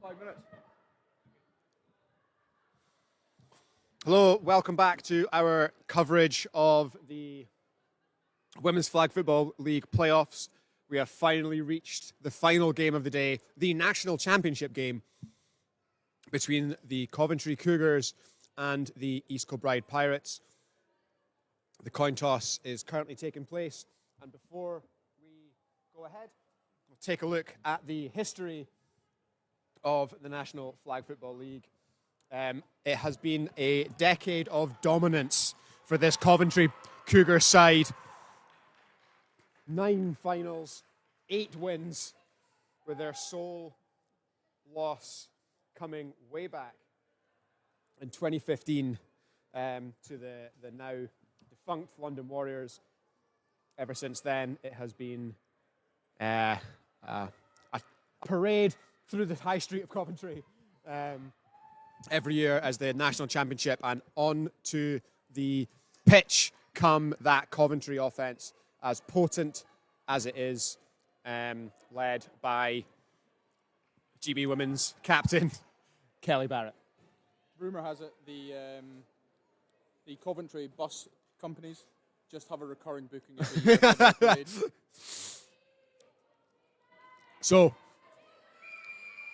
5 minutes. Hello, welcome back to our coverage of the Women's Flag Football League playoffs. We have finally reached the final game of the day, the national championship game between the Coventry Cougars and the East Kilbride Pirates. The coin toss is currently taking place, and before we go ahead, we'll take a look at the history of the National Flag Football League. It has been a decade of dominance for this Coventry Cougar side. 9 finals, 8 wins, with their sole loss coming way back in 2015 to the now defunct London Warriors. Ever since then, it has been a parade through the high street of Coventry every year as the national championship, and on to the pitch come that Coventry offence, as potent as it is, led by GB Women's captain Kelly Barrett. Rumour has it the Coventry bus companies just have a recurring booking every year for that parade. So,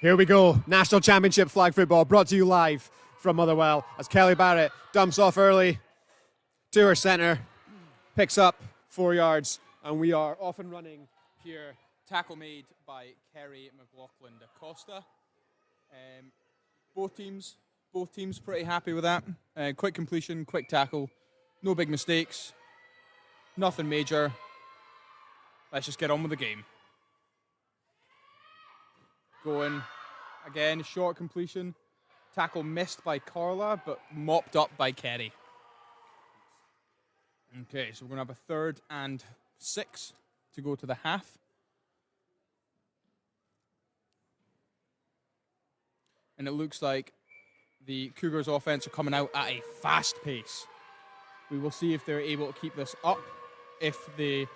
here we go. National Championship flag football brought to you live from Motherwell as Kelly Barrett dumps off early to her centre, picks up 4 yards, and we are off and running here. Tackle made by Kerry McLaughlin da Costa. Both teams pretty happy with that. Quick completion, quick tackle, no big mistakes, nothing major. Let's just get on with the game. Going again, short completion, tackle missed by Carla, but mopped up by Kerry. Okay, so we're going to have a 3rd and 6 to go to the half. And it looks like the Cougars offense are coming out at a fast pace. We will see if they're able to keep this up. If the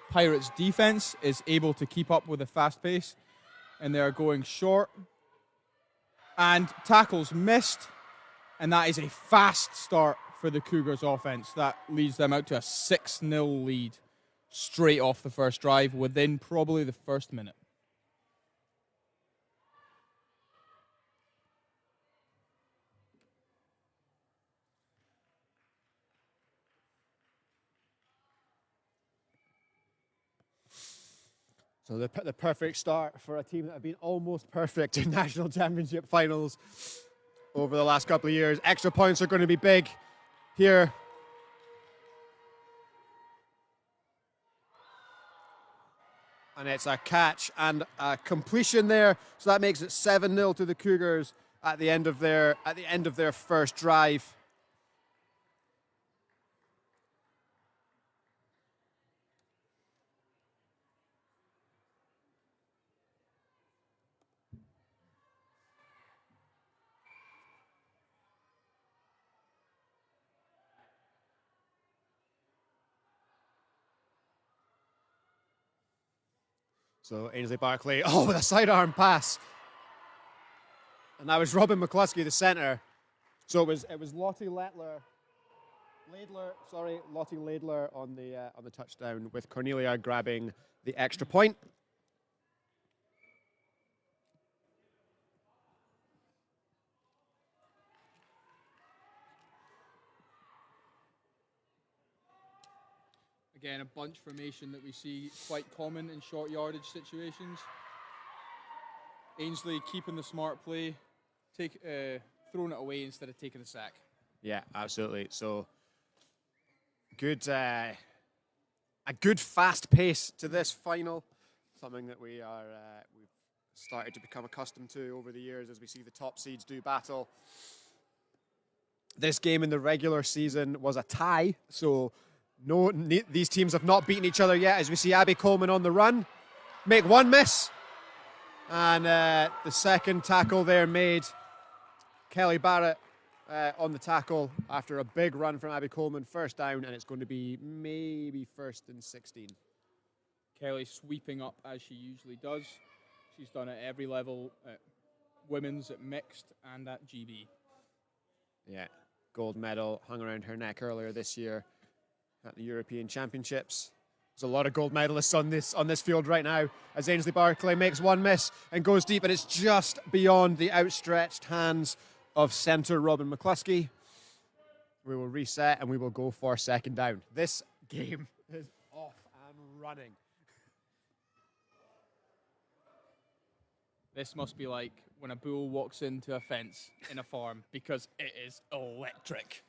Pirates defense is able to keep up with the fast pace, and they're going short. And tackles missed. And that is a fast start for the Cougars offense. That leads them out to a 6-0 lead straight off the first drive within probably the first minute. So the perfect start for a team that have been almost perfect in national championship finals over the last couple of years. Extra points are going to be big here. And it's a catch and a completion there. So that makes it 7-0 to the Cougars at the end of their first drive. So Ainsley Barclay, with a sidearm pass. And that was Robin McCluskey, the centre. So it was Lottie Laidler on the touchdown, with Cornelia grabbing the extra point. Again, a bunch formation that we see quite common in short yardage situations. Ainsley keeping the smart play, throwing it away instead of taking a sack. Yeah, absolutely. So a good fast pace to this final, something that we've started to become accustomed to over the years as we see the top seeds do battle. This game in the regular season was a tie, so these teams have not beaten each other yet, as we see Abby Coleman on the run make one miss, and the second tackle there made. Kelly Barrett on the tackle after a big run from Abby Coleman. First down, and it's going to be maybe 1st and 16. Kelly sweeping up as she usually does. She's done at every level at women's at mixed and at GB. Yeah, gold medal hung around her neck earlier this year at the European Championships. There's a lot of gold medalists on this field right now as Ainsley Barclay makes one miss and goes deep, and it's just beyond the outstretched hands of centre Robin McCluskey. We will reset and we will go for second down. This game is off and running. This must be like when a bull walks into a fence in a farm, because it is electric.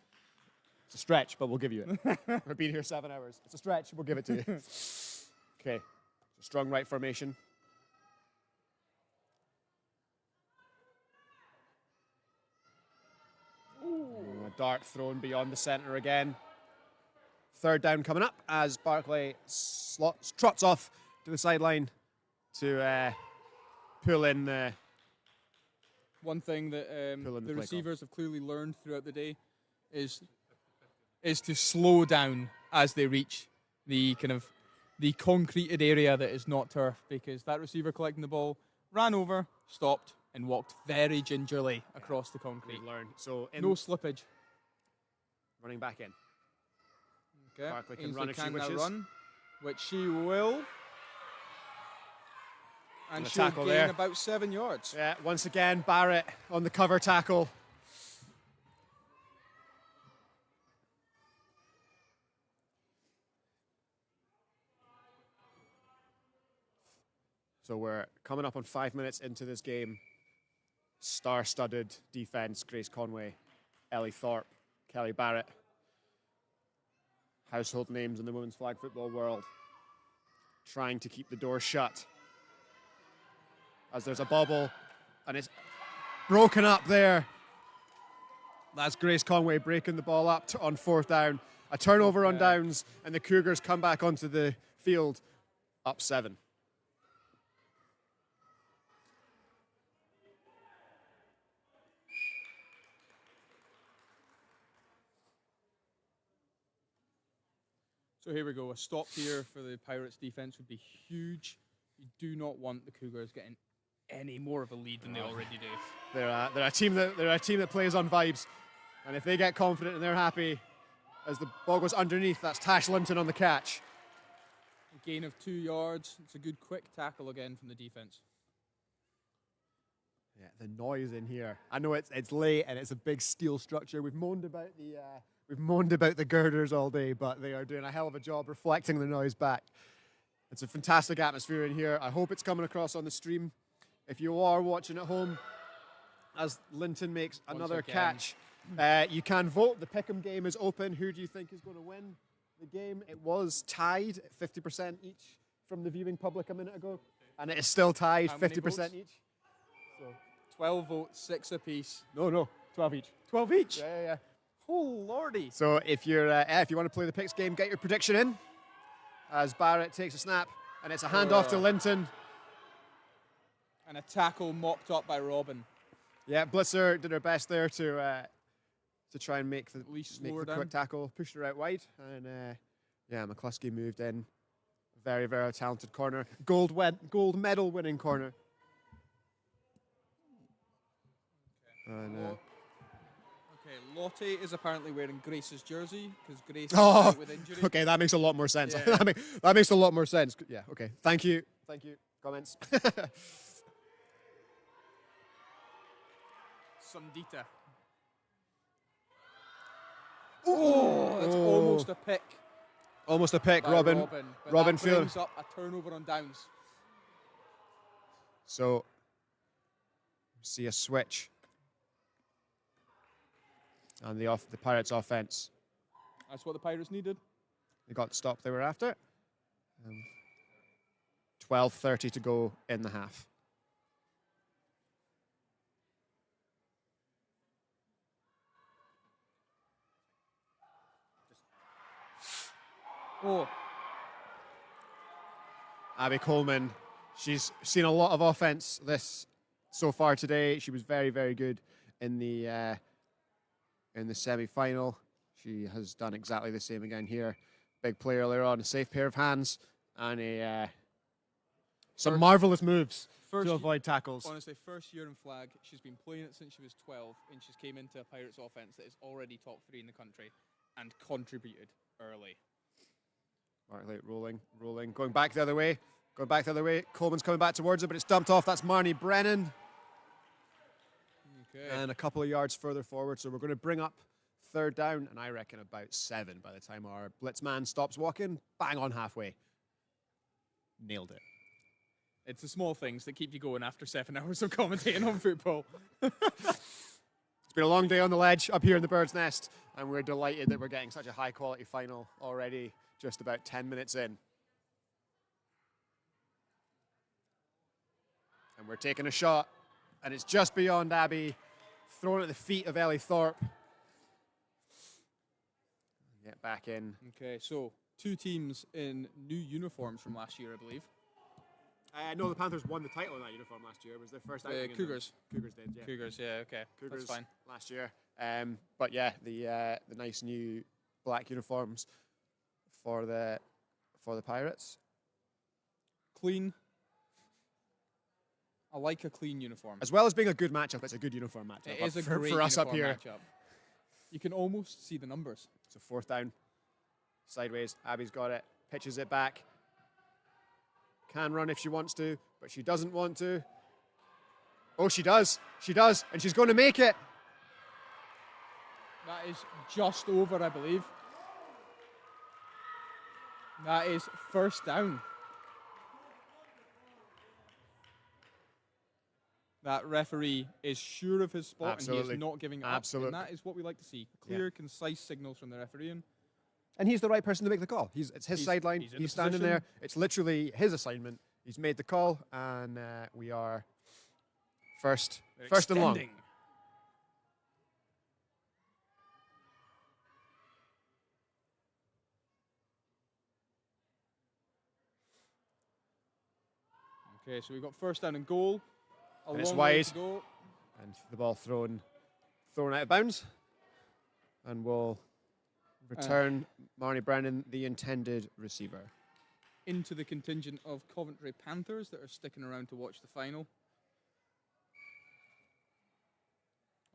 It's a stretch, but we'll give you it. We've been here 7 hours. It's a stretch, we'll give it to you. Okay, so strong right formation. Ooh, a dart thrown beyond the centre again. Third down coming up as Barclay trots off to the sideline to pull in the... One thing that the receivers have clearly learned throughout the day is to slow down as they reach the the concreted area that is not turf, because that receiver collecting the ball ran over, stopped, and walked very gingerly across the concrete. So no slippage. Running back in. Okay. Barclay can Ainsley run if she wishes. Run, which she will. And she'll tackle gain there. about 7 yards. Yeah, once again, Barrett on the cover tackle. So we're coming up on 5 minutes into this game. Star-studded defense, Grace Conway, Ellie Thorpe, Kelly Barrett. Household names in the women's flag football world. Trying to keep the door shut. As there's a bobble, and it's broken up there. That's Grace Conway breaking the ball up on fourth down. A turnover on downs, and the Cougars come back onto the field up 7. So here we go. A stop here for the Pirates defense would be huge. You do not want the Cougars getting any more of a lead than they already do. They're a team that plays on vibes, and if they get confident and they're happy, as the ball goes underneath, that's Tash Limpton on the catch. A gain of 2 yards. It's a good quick tackle again from the defense. Yeah, the noise in here. I know it's late and it's a big steel structure. We've moaned about the girders all day, but they are doing a hell of a job reflecting the noise back. It's a fantastic atmosphere in here. I hope it's coming across on the stream. If you are watching at home, as Linton makes another catch, you can vote. The Pick'em game is open. Who do you think is going to win the game? It was tied at 50% each from the viewing public a minute ago, and it is still tied 50% each. So 12 votes, 6 apiece. No, 12 each. 12 each? Yeah. Oh, lordy. So if you want to play the Picks game, get your prediction in. As Barrett takes a snap, and it's a handoff to Linton. And a tackle mopped up by Robin. Yeah, Blitzer did her best there to try and make the quick tackle, pushed her out wide, and McCluskey moved in. Very, very talented corner, gold medal winning corner. And, okay, Lottie is apparently wearing Grace's jersey because Grace is out with injury. Okay, that makes a lot more sense. Yeah. that makes a lot more sense. Yeah, okay. Thank you. Comments. Sundita. Oh, that's almost a pick. Almost a pick, Robin. Robin brings up a turnover on downs. So, see a switch. And the Pirates' offense. That's what the Pirates needed. They got the stop they were after. 12:30 to go in the half. Oh. Abby Coleman, she's seen a lot of offense so far today. She was very, very good in the semi-final. She has done exactly the same again here. Big play earlier on, a safe pair of hands, and some marvelous moves. to avoid tackles. Honestly, first year in flag. She's been playing it since she was 12, and she's came into a Pirates offense that is already top 3 in the country and contributed early. Barkley rolling, going back the other way. Coleman's coming back towards it, but it's dumped off. That's Marnie Brennan. Okay. And a couple of yards further forward, so we're going to bring up third down, and I reckon about 7 by the time our blitz man stops walking. Bang on halfway. Nailed it. It's the small things that keep you going after 7 hours of commentating on football. It's been a long day on the ledge up here in the Bird's Nest, and we're delighted that we're getting such a high-quality final already, just about 10 minutes in. And we're taking a shot, and it's just beyond Abby, thrown at the feet of Ellie Thorpe. Get back in. Okay, so 2 teams in new uniforms from last year, I believe. No, the Panthers won the title in that uniform last year. It was their first outing. Cougars. Cougars did, yeah. Cougars, yeah, okay. Cougars That's fine. last year. But yeah, the nice new black uniforms for the Pirates. Clean. I like a clean uniform. As well as being a good matchup, it's a good uniform matchup. It is a great for us up here. matchup. You can almost see the numbers. So fourth down, sideways. Abby's got it, pitches it back. Can run if she wants to, but she doesn't want to. Oh, she does. She does, and she's going to make it. That is just over, I believe. That is first down. That referee is sure of his spot, Absolutely. and he is not giving up. Absolutely. And that is what we like to see. Clear, concise signals from the referee. And he's the right person to make the call. It's his sideline. He's standing there. It's literally his assignment. He's made the call, and we are first and long. Okay, so we've got first down and goal. And it's wide. And the ball thrown out of bounds. And we'll return Marnie Brennan, the intended receiver. Into the contingent of Coventry Panthers that are sticking around to watch the final.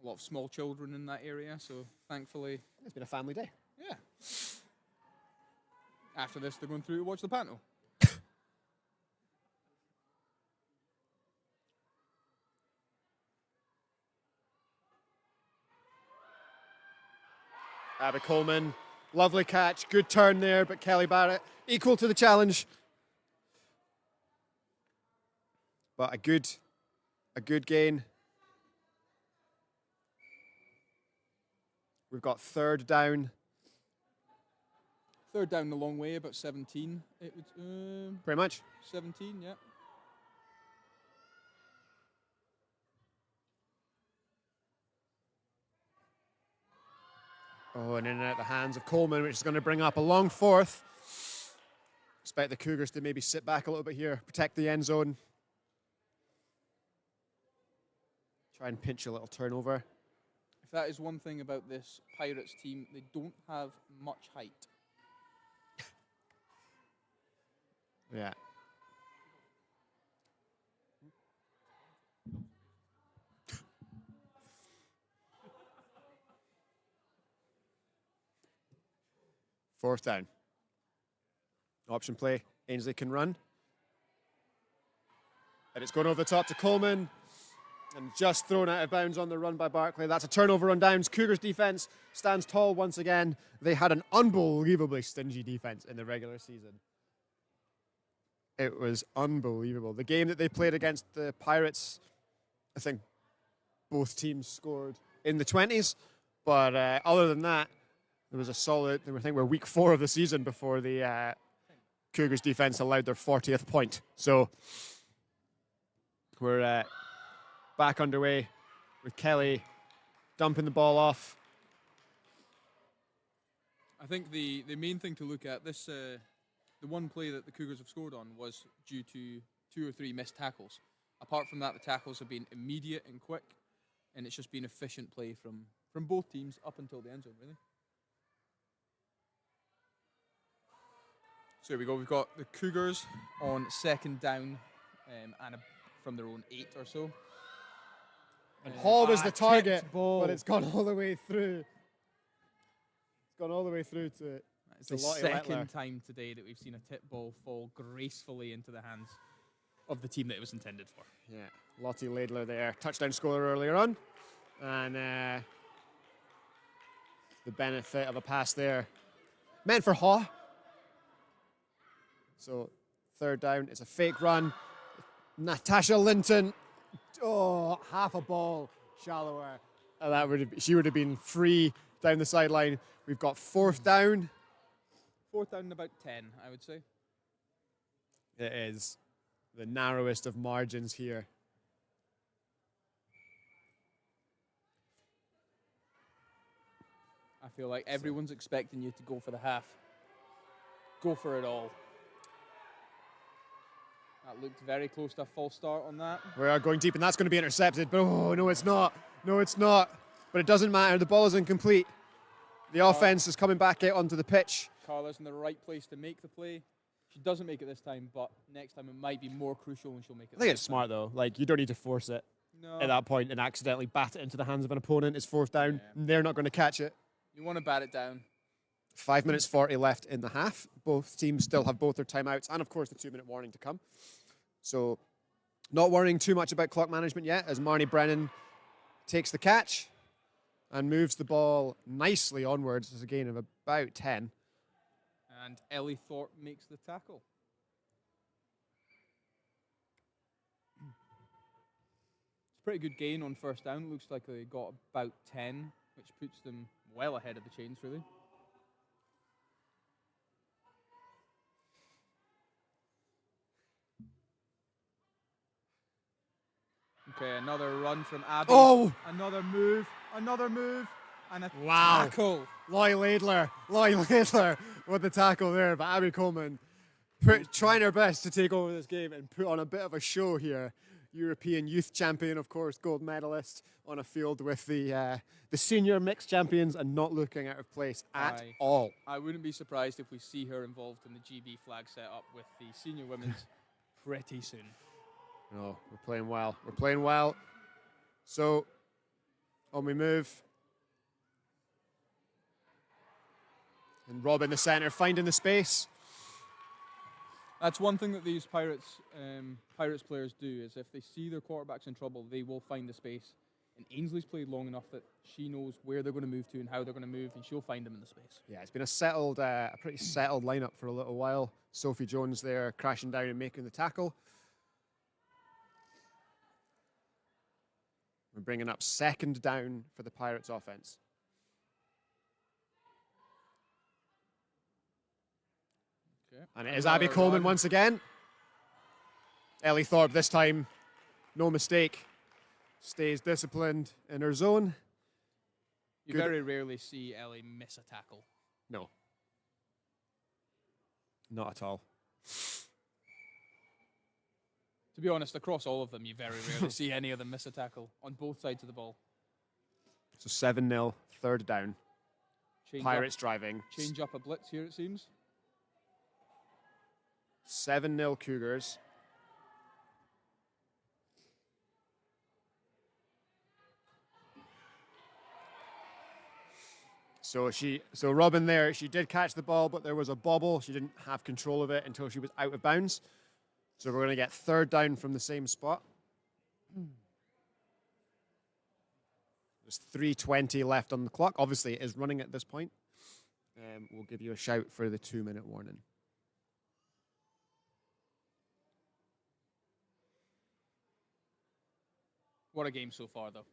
A lot of small children in that area, so thankfully... It's been a family day. Yeah. After this, they're going through to watch the panel. Abby Coleman, lovely catch, good turn there, but Kelly Barrett equal to the challenge. But a good gain. We've got third down. Third down the long way, about 17. It would, pretty much. 17, yeah. Oh, and in and out the hands of Coleman, which is going to bring up a long fourth. Expect the Cougars to maybe sit back a little bit here, protect the end zone. Try and pinch a little turnover. If that is one thing about this Pirates team, they don't have much height. Yeah. Fourth down. Option play. Ainsley can run. And it's going over the top to Coleman. And just thrown out of bounds on the run by Barkley. That's a turnover on downs. Cougars defense stands tall once again. They had an unbelievably stingy defense in the regular season. It was unbelievable. The game that they played against the Pirates, I think both teams scored in the 20s. But other than that, there was a solid, I think we're week 4 of the season before the Cougars defense allowed their 40th point. So we're back underway with Kelly dumping the ball off. I think the main thing to look at, this the one play that the Cougars have scored on was due to 2 or 3 missed tackles. Apart from that, the tackles have been immediate and quick, and it's just been efficient play from both teams up until the end zone, really. So here we go. We've got the Cougars on second down and from their own 8 or so. And Hall was the target, ball. but it's gone all the way through. It's gone all the way through to It's the second time today that we've seen a tip ball fall gracefully into the hands of the team that it was intended for. Yeah, Lottie Laidler there, touchdown scorer earlier on. And the benefit of a pass there meant for Haw. So third down, it's a fake run. Natasha Linton, half a ball shallower. And she would have been free down the sideline. We've got fourth down. Fourth down and about 10, I would say. It is the narrowest of margins here. I feel like everyone's expecting you to go for the half. Go for it all. That looked very close to a false start on that. We are going deep, and that's going to be intercepted. But no, it's not. No, it's not. But it doesn't matter. The ball is incomplete. The offense is coming back out onto the pitch. Carla's in the right place to make the play. She doesn't make it this time, but next time it might be more crucial when she'll make it. I think it's smart, though. Like, you don't need to force it at that point and accidentally bat it into the hands of an opponent. It's fourth down. Yeah. They're not going to catch it. You want to bat it down. 5 minutes 40 left in the half. Both teams still have both their timeouts and, of course, the 2-minute warning to come. So not worrying too much about clock management yet as Marnie Brennan takes the catch and moves the ball nicely onwards. It's a gain of about 10. And Ellie Thorpe makes the tackle. It's a pretty good gain on first down. Looks like they got about 10, which puts them well ahead of the chains, really. Okay, another run from Abby. Oh! Another move, and a wow. tackle. Loy Laidler with the tackle there, but Abby Coleman trying her best to take over this game and put on a bit of a show here. European youth champion, of course, gold medalist on a field with the senior mixed champions and not looking out of place at all. I wouldn't be surprised if we see her involved in the GB flag setup with the senior women's pretty soon. No, we're playing well. We're playing well. So, on we move. And Rob in the centre, finding the space. That's one thing that these Pirates players do, is if they see their quarterbacks in trouble, they will find the space. And Ainsley's played long enough that she knows where they're going to move to and how they're going to move, and she'll find them in the space. Yeah, it's been a pretty settled lineup for a little while. Sophie Jones there crashing down and making the tackle. We're bringing up second down for the Pirates offense. Okay. And it is Abby Coleman once again. Ellie Thorpe this time, no mistake, stays disciplined in her zone. You very rarely see Ellie miss a tackle. No. Not at all. To be honest, across all of them, you very rarely see any of them miss a tackle on both sides of the ball. So 7-0, third down. Pirates driving. Change up a blitz here, it seems. 7-0 Cougars. So Robin there, she did catch the ball, but there was a bobble. She didn't have control of it until she was out of bounds. So we're going to get third down from the same spot. There's 3:20 left on the clock. Obviously, it is running at this point. We'll give you a shout for the 2-minute warning. What a game so far, though.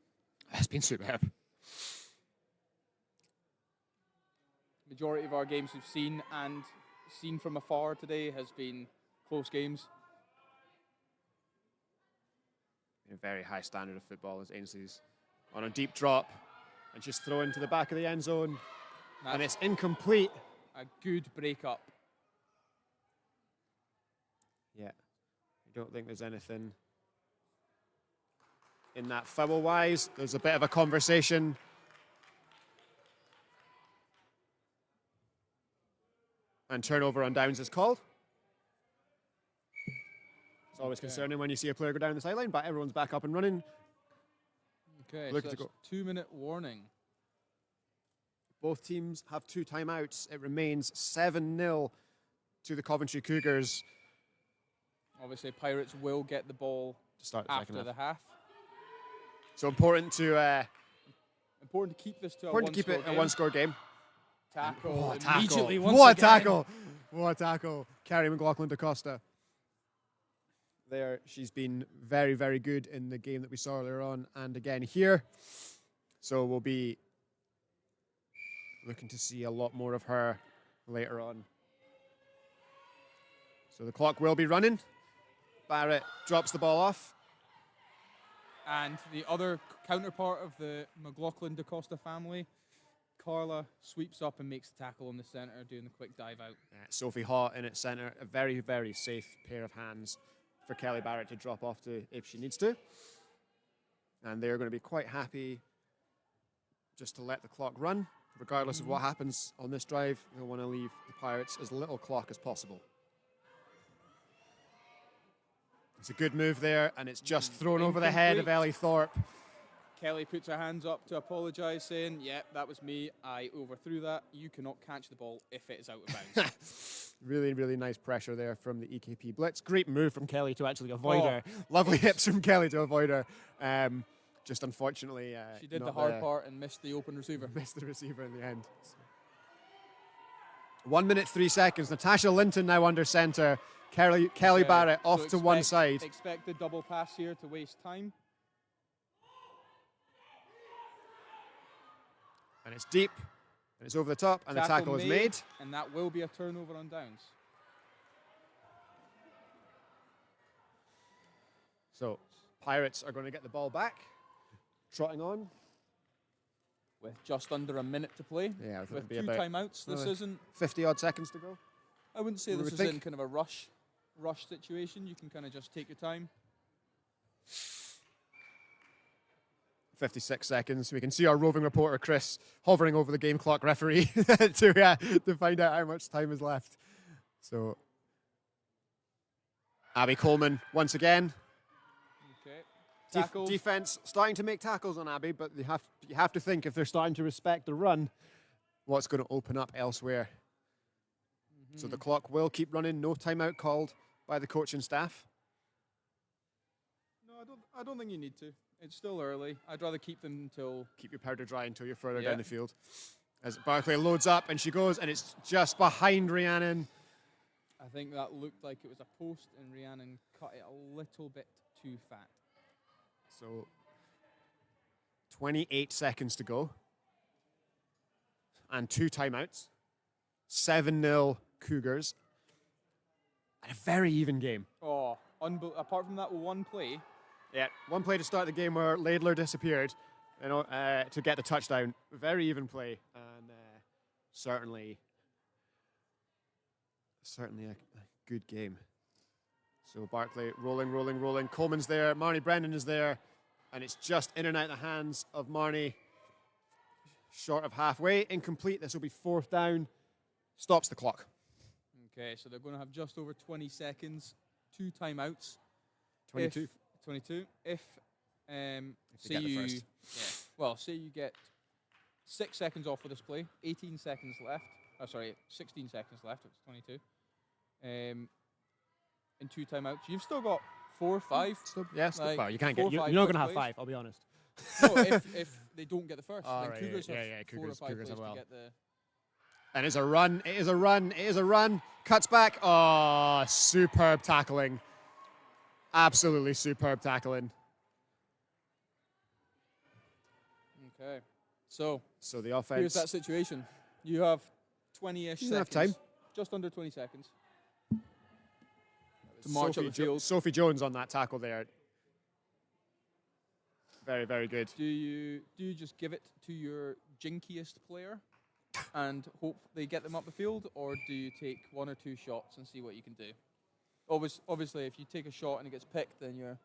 It's been superb. Majority of our games we've seen from afar today has been close games. A very high standard of football as Ainsley's on a deep drop and just throw into the back of the end zone. And it's incomplete. A good break-up. Yeah. I don't think there's anything in that foul-wise. There's a bit of a conversation. And turnover on downs is called. always concerning when you see a player go down the sideline, but everyone's back up and running. Okay, Looking so to go. 2-minute warning. Both teams have 2 timeouts. It remains 7-0 to the Coventry Cougars. Obviously, Pirates will get the ball To start the after second the half. half. So important to keep this to a one-score game. Tackle Tackle. immediately What once a again. tackle. What a tackle. Carrie McLaughlin DaCosta. There, she's been very, very good in the game that we saw earlier on and again here. So we'll be looking to see a lot more of her later on. So the clock will be running. Barrett drops the ball off. And the other counterpart of the McLaughlin DaCosta family, Carla, sweeps up and makes the tackle in the centre, doing the quick dive out. Sophie Hott in its centre. A very, very safe pair of hands for Kelly Barrett to drop off to if she needs to. And they're going to be quite happy just to let the clock run. Regardless of what happens on this drive, they'll want to leave the Pirates as little clock as possible. It's a good move there, and it's just thrown over the head of Ellie Thorpe. Kelly puts her hands up to apologise, saying, "Yep, that was me. I overthrew that. You cannot catch the ball if it is out of bounds." Really, really nice pressure there from the EKP Blitz. Great move from Kelly to actually avoid her. Lovely hips from Kelly to avoid her. Just unfortunately, she did the hard part and missed the open receiver. Missed the receiver in the end. 1 minute, 3 seconds. Natasha Linton now under centre. Kelly Barrett off to one side. Expect the double pass here to waste time. And it's deep. And it's over the top. And the tackle is made. And that will be a turnover on downs. So Pirates are going to get the ball back. Trotting on. With just under a minute to play. Yeah, with 2 timeouts. This isn't 50-odd seconds to go. I wouldn't say this is in kind of a rush situation. You can kind of just take your time. 56 seconds. We can see our roving reporter Chris hovering over the game clock referee to find out how much time is left. So Abby Coleman once again. Okay. Defense starting to make tackles on Abby, but you have to think if they're starting to respect the run, what's going to open up elsewhere. So the clock will keep running. No timeout called by the coaching staff. No, I don't think you need to. It's still early. I'd rather keep them until... Keep your powder dry until you're further down the field. As Barclay loads up and she goes, and it's just behind Rhiannon. I think that looked like it was a post, and Rhiannon cut it a little bit too fat. So 28 seconds to go. And 2 timeouts. 7-0 Cougars. And a very even game. Oh, apart from that one play. Yeah, one play to start the game where Laidler disappeared to get the touchdown. Very even play. And certainly a good game. So Barclay rolling. Coleman's there. Marnie Brennan is there. And it's just in and out of the hands of Marnie. Short of halfway. Incomplete. This will be 4th down. Stops the clock. Okay, so they're going to have just over 20 seconds. 2 timeouts. 22. 22. If say you get 6 seconds off of this play, 18 seconds left. 16 seconds left. It's 22. In 2 timeouts, you've still got 4 or 5. Well, you can't get. You're not going to have 5. I'll be honest. No, if they don't get the first, then right, Cougars have 4 or 5 Cougars plays have to get the. And it's a run. It is a run. It is a run. Cuts back. Oh, superb tackling. Absolutely superb tackling. Okay. So the offense. Here's that situation. You have 20-ish seconds. Enough time. Just under 20 seconds. To march up the field. Sophie Jones on that tackle there. Very, very good. Do you just give it to your jinkiest player and hope they get them up the field, or do you take 1 or 2 shots and see what you can do? Obviously, if you take a shot and it gets picked, then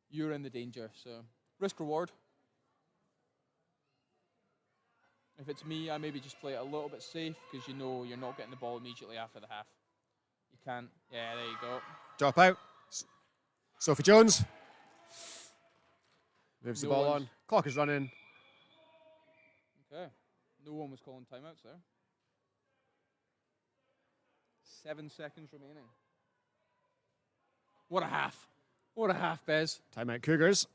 you're in the danger. So risk reward. If it's me, I maybe just play it a little bit safe because you're not getting the ball immediately after the half. You can't. Yeah, there you go. Drop out. Sophie Jones moves the No ball one's- on. Clock is running. Okay. No one was calling timeouts there. 7 seconds remaining. What a half. What a half, Bez. Timeout Cougars.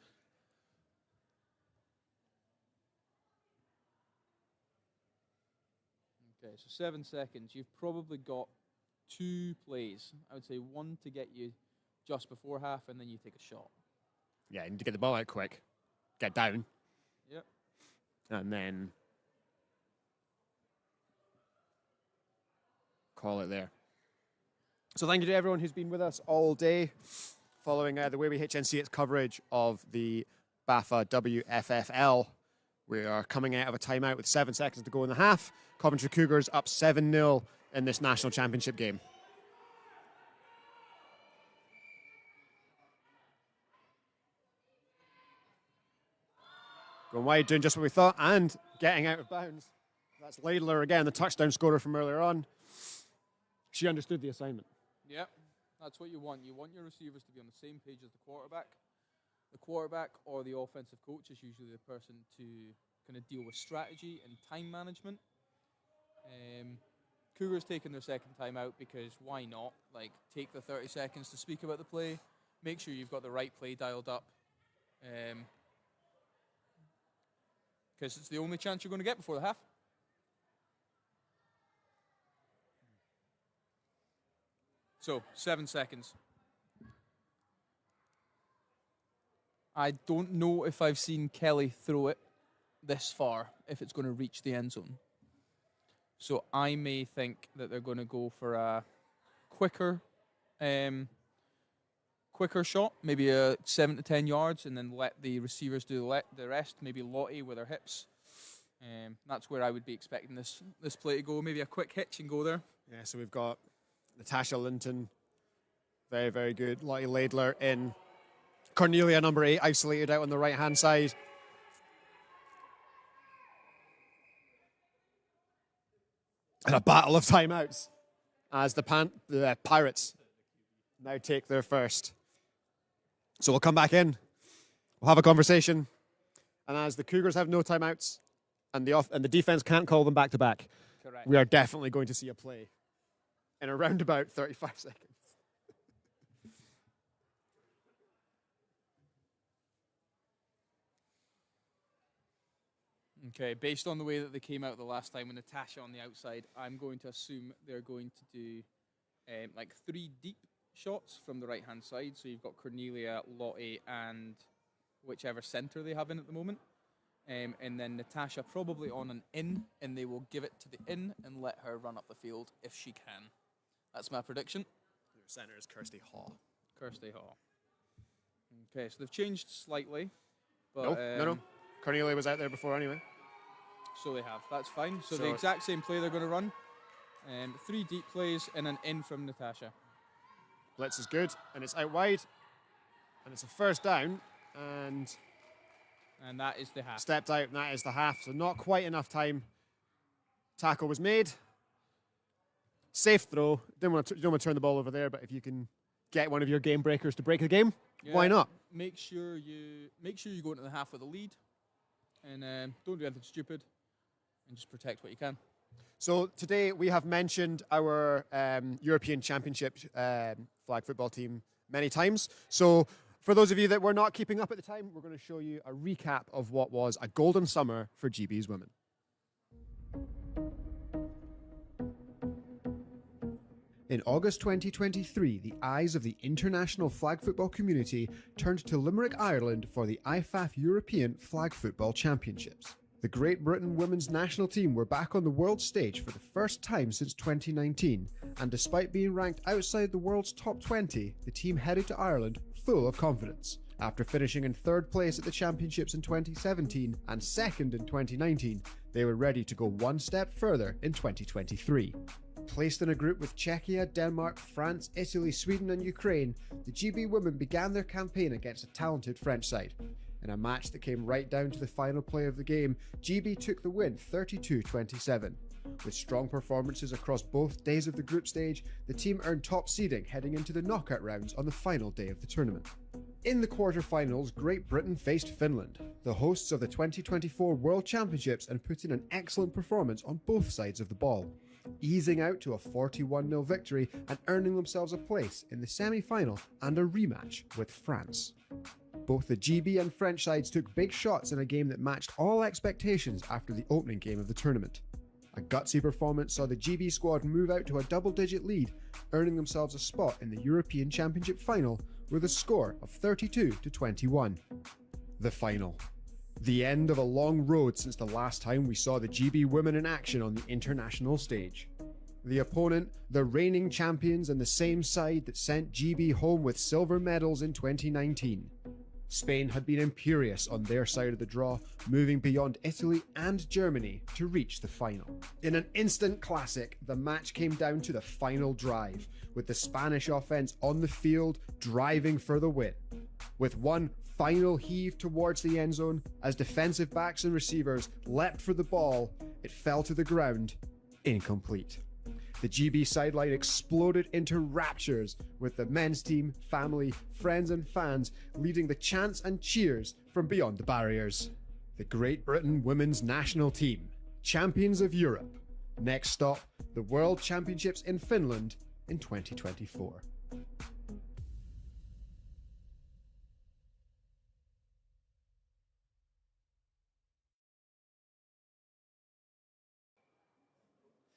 Okay, so 7 seconds. You've probably got 2 plays. I would say one to get you just before half, and then you take a shot. Yeah, you need to get the ball out quick. Get down. Yep. And then call it there. So thank you to everyone who's been with us all day following the Way We HNC It coverage of the BAFA WFFL. We are coming out of a timeout with 7 seconds to go in the half. Coventry Cougars up 7-0 in this national championship game. Going wide, doing just what we thought, and getting out of bounds. That's Laidler again, the touchdown scorer from earlier on. She understood the assignment. Yep. That's what you want. You want your receivers to be on the same page as the quarterback. The quarterback or the offensive coach is usually the person to kind of deal with strategy and time management. Cougars taking their second time out because why not? Like, take the 30 seconds to speak about the play. Make sure you've got the right play dialed up. Because it's the only chance you're going to get before the half. So, 7 seconds. I don't know if I've seen Kelly throw it this far, if it's going to reach the end zone. So I may think that they're going to go for a quicker shot, maybe a 7 to 10 yards, and then let the receivers do the rest, maybe Lottie with her hips. That's where I would be expecting this play to go. Maybe a quick hitch and go there. Yeah, so we've got Natasha Linton, very, very good. Lottie Laidler in. Cornelia, number 8, isolated out on the right-hand side. And a battle of timeouts as the Pirates now take their first. So we'll come back in. We'll have a conversation. And as the Cougars have no timeouts and the defense can't call them back-to-back, Correct. we are definitely going to see a play in around about 35 seconds. Okay, based on the way that they came out the last time with Natasha on the outside, I'm going to assume they're going to do like 3 deep shots from the right-hand side. So you've got Cornelia, Lottie, and whichever centre they have in at the moment. And then Natasha probably on an in, and they will give it to the in and let her run up the field if she can. That's my prediction. Your centre is Kirsty Haw. Kirsty Haw. Okay, so they've changed slightly. But, No. Cornelia was out there before anyway. So they have. That's fine. So the So- exact same play they're going to run. 3 deep plays and an in from Natasha. Blitz is good, and it's out wide, and it's a first down, and And that is the half. stepped out, and that is the half. So not quite enough time. Tackle was made. Safe throw. Don't want to turn the ball over there, but if you can get one of your game breakers to break the game, why not? Make sure you go into the half with a lead, and don't do anything stupid, and just protect what you can. So today we have mentioned our European Championship flag football team many times. So for those of you that were not keeping up at the time, we're going to show you a recap of what was a golden summer for GB's women. In August 2023, the eyes of the international flag football community turned to Limerick, Ireland for the IFAF European Flag Football Championships. The Great Britain women's national team were back on the world stage for the first time since 2019, and despite being ranked outside the world's top 20, the team headed to Ireland full of confidence. After finishing in 3rd place at the championships in 2017 and 2nd in 2019, they were ready to go one step further in 2023. Placed in a group with Czechia, Denmark, France, Italy, Sweden and Ukraine, the GB women began their campaign against a talented French side. In a match that came right down to the final play of the game, GB took the win 32-27. With strong performances across both days of the group stage, the team earned top seeding heading into the knockout rounds on the final day of the tournament. In the quarter-finals, Great Britain faced Finland, the hosts of the 2024 World Championships, and put in an excellent performance on both sides of the ball, easing out to a 41-0 victory and earning themselves a place in the semi-final and a rematch with France. Both the GB and French sides took big shots in a game that matched all expectations after the opening game of the tournament. A gutsy performance saw the GB squad move out to a double-digit lead, earning themselves a spot in the European Championship final with a score of 32-21. The final. The end of a long road since the last time we saw the GB women in action on the international stage. The opponent, the reigning champions and the same side that sent GB home with silver medals in 2019. Spain had been imperious on their side of the draw, moving beyond Italy and Germany to reach the final. In an instant classic, the match came down to the final drive, with the Spanish offense on the field driving for the win. With one final heave towards the end zone, as defensive backs and receivers leapt for the ball, it fell to the ground, incomplete. The GB sideline exploded into raptures, with the men's team, family, friends and fans leading the chants and cheers from beyond the barriers. The Great Britain women's national team, champions of Europe. Next stop, the World Championships in Finland in 2024.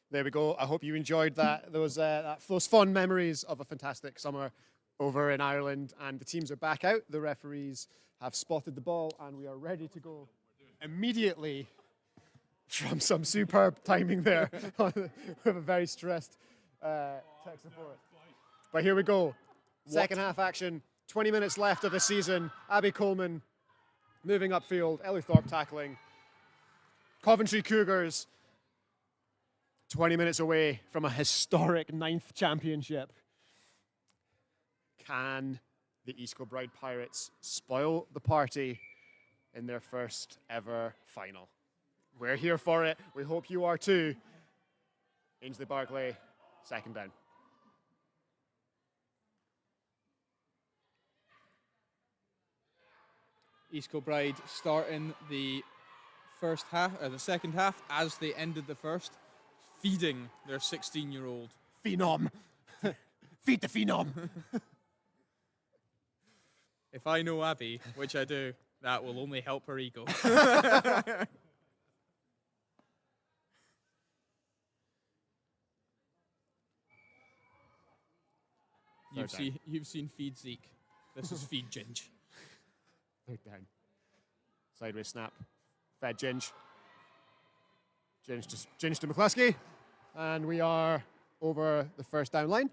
There we go. I hope you enjoyed that. Those fond memories of a fantastic summer over in Ireland. And the teams are back out. The referees have spotted the ball, and we are ready to go immediately from some superb timing there. We have a very stressed tech support. But here we go. Second half action. 20 minutes left of the season. Abby Coleman moving upfield. Ellie Thorpe tackling. Coventry Cougars 20 minutes away from a historic 9th championship. Can the East Kilbride Pirates spoil the party in their first ever final? We're here for it. We hope you are too. Ainsley Barclay, second down. East Kilbride starting the second half as they ended the first, feeding their 16-year-old phenom. Feed the phenom. If I know Abby, which I do, that will only help her ego. You've seen Feed Zeke. This is Feed Ginge. Third down. Sideways snap. Fed Ginge. Ginge to McCluskey. And we are over the first down line.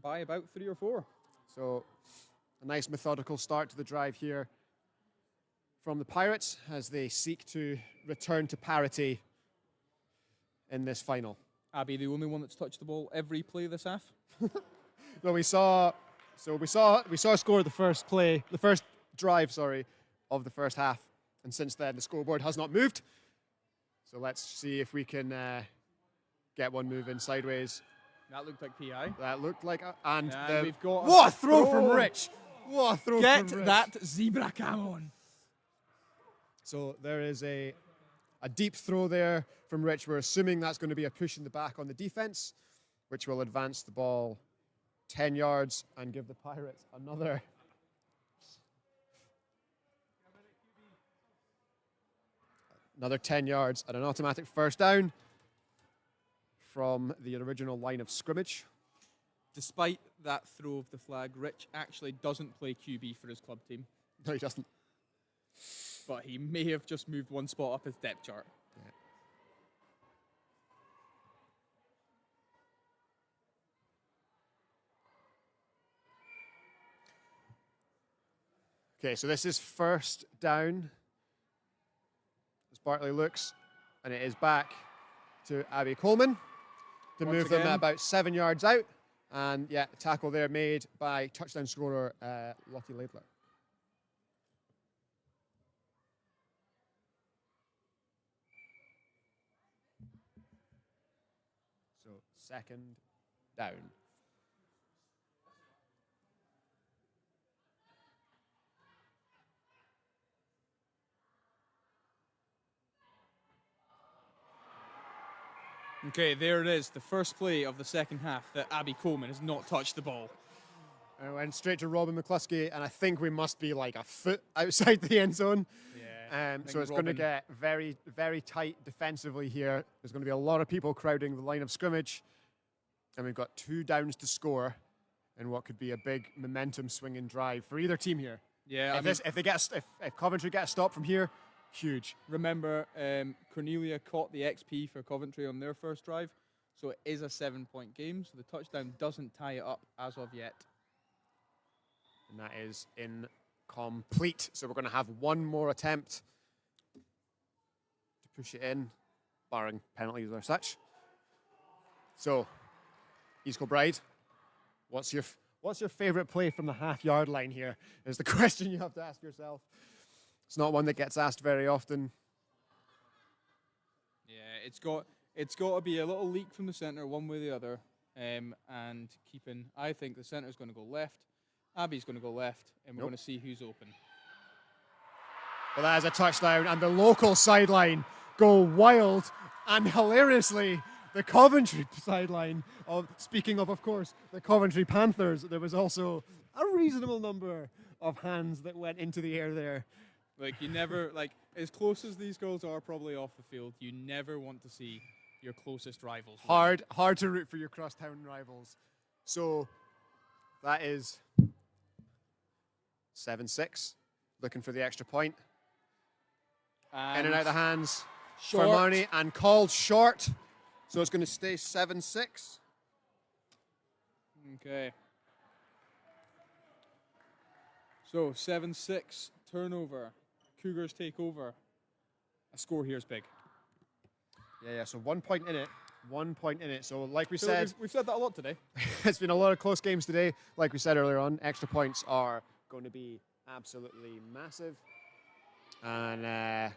By about 3 or 4. So a nice methodical start to the drive here from the Pirates as they seek to return to parity in this final. Abby, the only one that's touched the ball every play this half? Well, we saw a score the first drive, of the first half. And since then, the scoreboard has not moved. So let's see if we can get one moving sideways. That looked like PI. That looked like we've got what a throw from Rich! What a throw from Rich! Get that zebra cam on. So there is a deep throw there from Rich. We're assuming that's going to be a push in the back on the defense, which will advance the ball 10 yards and give the Pirates another Another 10 yards and an automatic first down from the original line of scrimmage. Despite that throw of the flag, Rich actually doesn't play QB for his club team. No, he doesn't. But he may have just moved one spot up his depth chart. Yeah. Okay, so this is first down. As Bartley looks, and it is back to Abby Coleman to Once move again. them about 7 yards out. And yeah, the tackle there made by touchdown scorer Lottie Laidler. second down. Okay, there it is. The first play of the second half that Abby Coleman has not touched the ball. And went straight to Robin McCluskey, and I think we must be like a foot outside the end zone. Yeah. So it's going to get very, very tight defensively here. There's going to be a lot of people crowding the line of scrimmage. And we've got 2 downs to score in what could be a big momentum swinging drive for either team here. Yeah, if Coventry get a stop from here, huge. Remember, Cornelia caught the XP for Coventry on their first drive, so it is a 7-point game. So the touchdown doesn't tie it up as of yet. And that is incomplete. So we're going to have one more attempt to push it in, barring penalties or such. So, East Kilbride, what's your favourite play from the half-yard line here? Is the question you have to ask yourself. It's not one that gets asked very often. Yeah, it's got to be a little leak from the centre, one way or the other, and keeping. I think the centre's going to go left. Abby's going to go left, and we're going to see who's open. Well, that is a touchdown, and the local sideline go wild, and hilariously, the Coventry sideline, speaking of course, the Coventry Panthers, there was also a reasonable number of hands that went into the air there. Like, you never, as close as these girls are probably off the field, you never want to see your closest rivals win. Hard to root for your crosstown rivals. So, that is 7-6, looking for the extra point. In and out of the hands for Marnie, and called short. So it's going to stay 7-6. Okay. So 7-6, turnover. Cougars take over. A score here is big. Yeah, so 1 point in it. 1 point in it. So like we said... We've said that a lot today. It's been a lot of close games today. Like we said earlier on, extra points are going to be absolutely massive. And,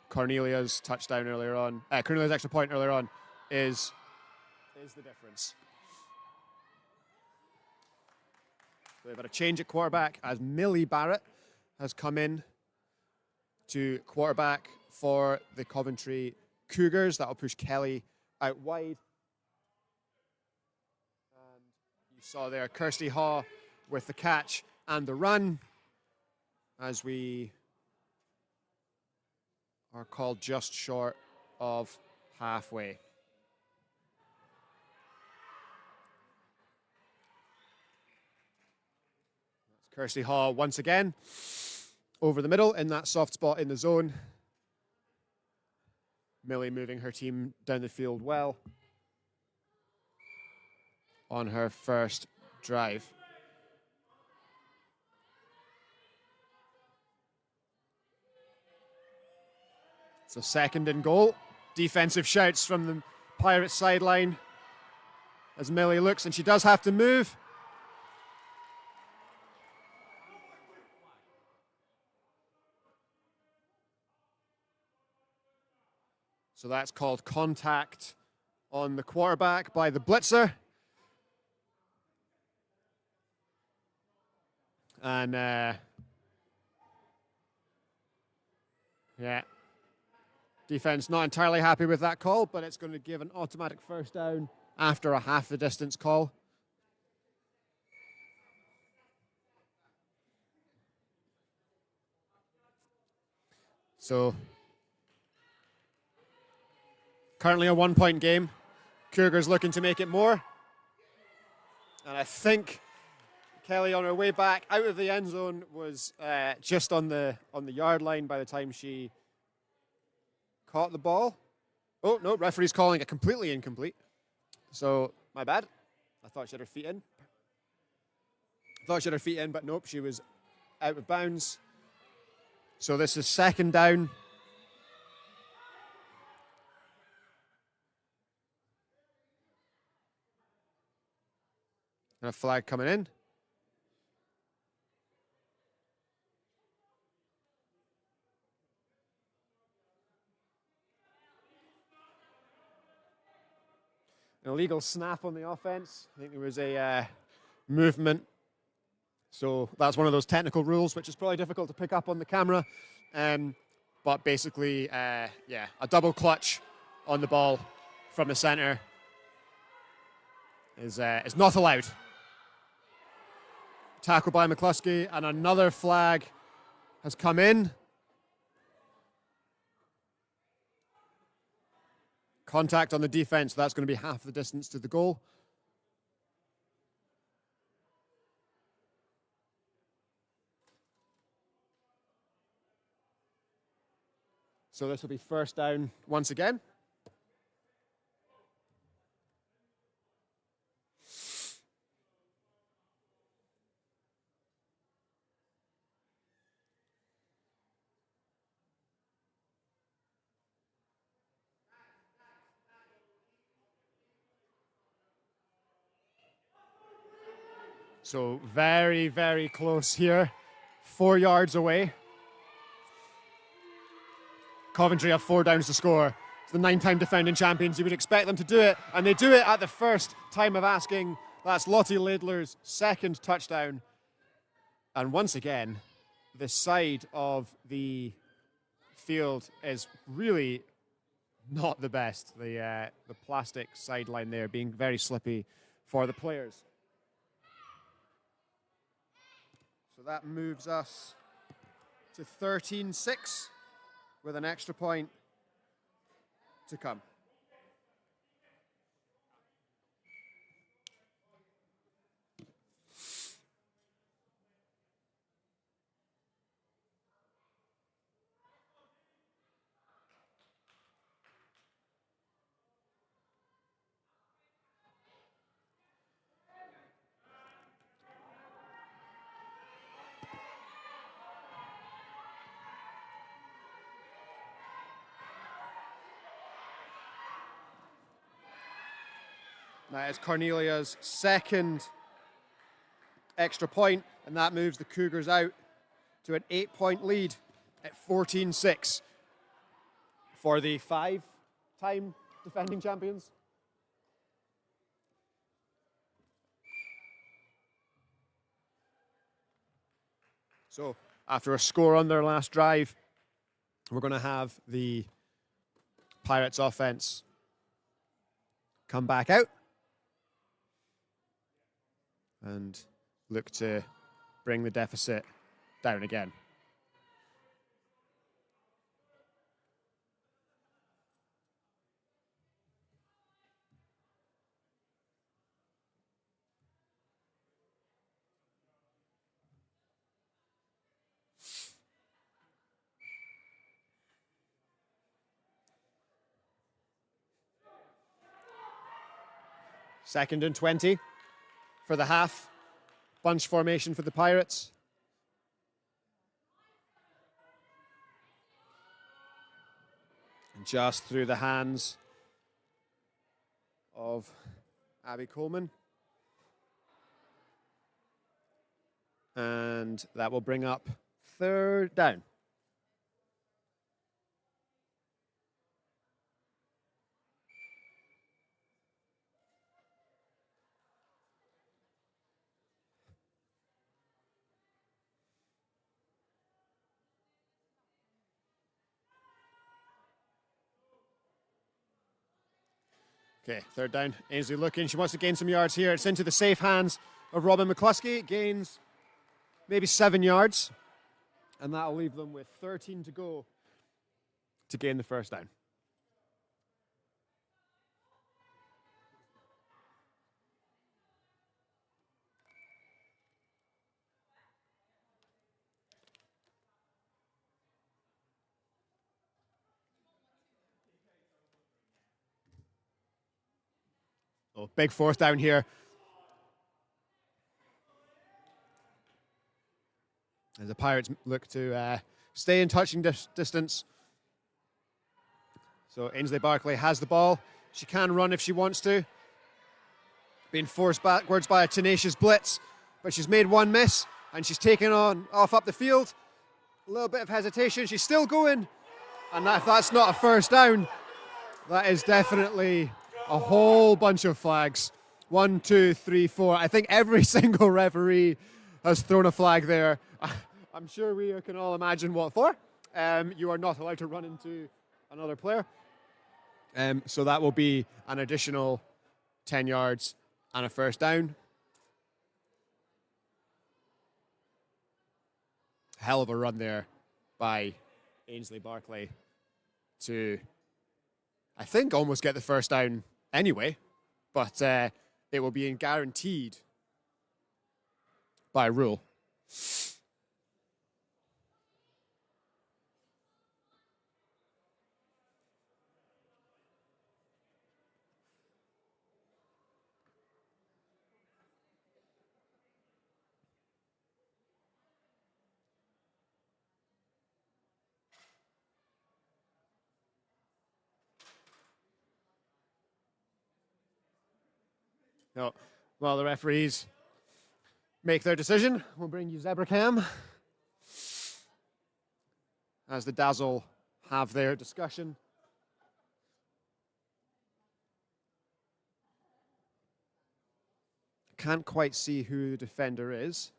Cornelia's touchdown earlier on, Cornelia's extra point earlier on is the difference. So they've got a change at quarterback as Millie Barrett has come in to quarterback for the Coventry Cougars. That'll push Kelly out wide. And you saw there Kirsty Haw with the catch and the run as we are called just short of halfway. That's Kirsty Haw once again over the middle in that soft spot in the zone. Millie moving her team down the field well on her first drive. So second and goal. Defensive shouts from the Pirates sideline as Millie looks, and she does have to move. So that's called contact on the quarterback by the blitzer. And, defense not entirely happy with that call, but it's going to give an automatic first down after a half the distance call. So, currently a 1 point game. Cougars looking to make it more. And I think Kelly on her way back out of the end zone was just on the yard line by the time she caught the ball. Oh, no, referee's calling it completely incomplete. So, my bad. I thought she had her feet in. But nope, she was out of bounds. So this is second down. And a flag coming in. An illegal snap on the offense. I think there was a movement. So that's one of those technical rules, which is probably difficult to pick up on the camera. But basically, yeah, a double clutch on the ball from the centre is not allowed. Tackle by McCluskey, and another flag has come in. Contact on the defense, that's going to be half the distance to the goal. So this will be first down once again. So very, very close here. 4 yards away. Coventry have 4 downs to score. It's the 9-time defending champions. You would expect them to do it, and they do it at the first time of asking. That's Lottie Laidler's second touchdown. And once again, the side of the field is really not the best. The plastic sideline there being very slippy for the players. So that moves us to 13-6 with an extra point to come. That is Cornelia's second extra point, and that moves the Cougars out to an 8-point lead at 14-6 for the 5-time defending champions. So after a score on their last drive, we're going to have the Pirates offense come back out and look to bring the deficit down again. Second and 20 for the half. Bunch formation for the Pirates. And just through the hands of Abby Coleman. And that will bring up third down. Okay, third down. Ainsley looking. She wants to gain some yards here. It's into the safe hands of Robin McCluskey. Gains maybe 7 yards. And that'll leave them with 13 to go to gain the first down. Oh, big fourth down here. As the Pirates look to stay in touching distance. So Ainsley Barclay has the ball. She can run if she wants to. Being forced backwards by a tenacious blitz. But she's made one miss and she's taken off up the field. A little bit of hesitation. She's still going. And if that's not a first down, that is definitely a whole bunch of flags. 1, 2, 3, 4. I think every single referee has thrown a flag there. I'm sure we can all imagine what for. You are not allowed to run into another player. So that will be an additional 10 yards and a first down. Hell of a run there by Ainsley Barclay to, I think, almost get the first down anyway, but it will be guaranteed by rule. No, while the referees make their decision, we'll bring you Zebra Cam as the Dazzle have their discussion. Can't quite see who the defender is.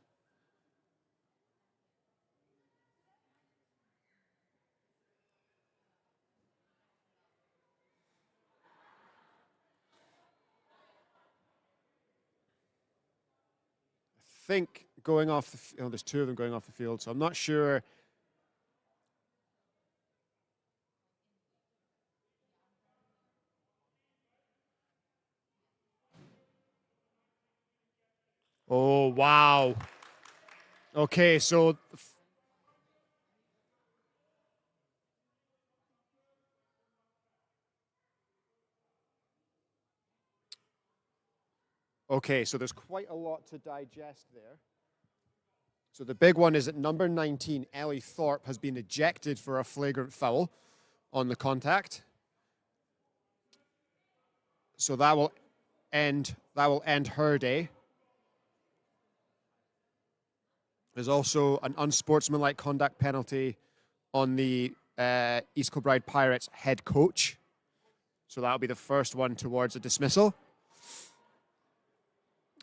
I think going off the there's two of them going off the field, so I'm not sure. Oh, wow. Okay, so there's quite a lot to digest there. So the big one is that number 19, Ellie Thorpe, has been ejected for a flagrant foul on the contact. So that will end her day. There's also an unsportsmanlike conduct penalty on the East Kilbride Pirates head coach. So that'll be the first one towards a dismissal.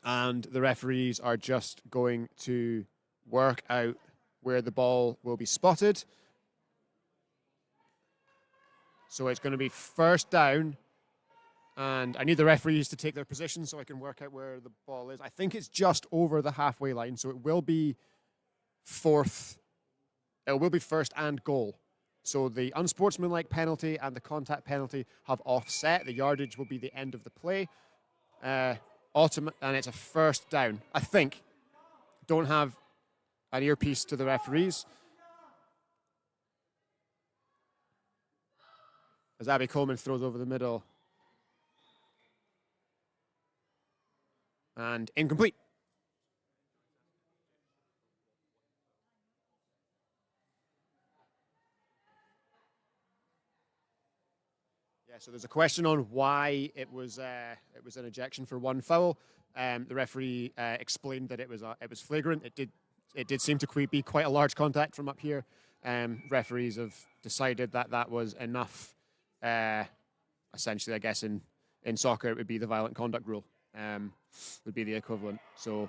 And the referees are just going to work out where the ball will be spotted. So it's going to be first down. And I need the referees to take their position so I can work out where the ball is. I think it's just over the halfway line, so it will be fourth. It will be first and goal. So the unsportsmanlike penalty and the contact penalty have offset. The yardage will be the end of the play. And it's a first down, I think. Don't have an earpiece to the referees. As Abby Coleman throws over the middle. And incomplete. Yeah, so there's a question on why it was an ejection for one foul. The referee explained that it was flagrant. It did seem to be quite a large contact from up here. Referees have decided that was enough. Essentially, I guess in soccer it would be the violent conduct rule. Would be the equivalent. So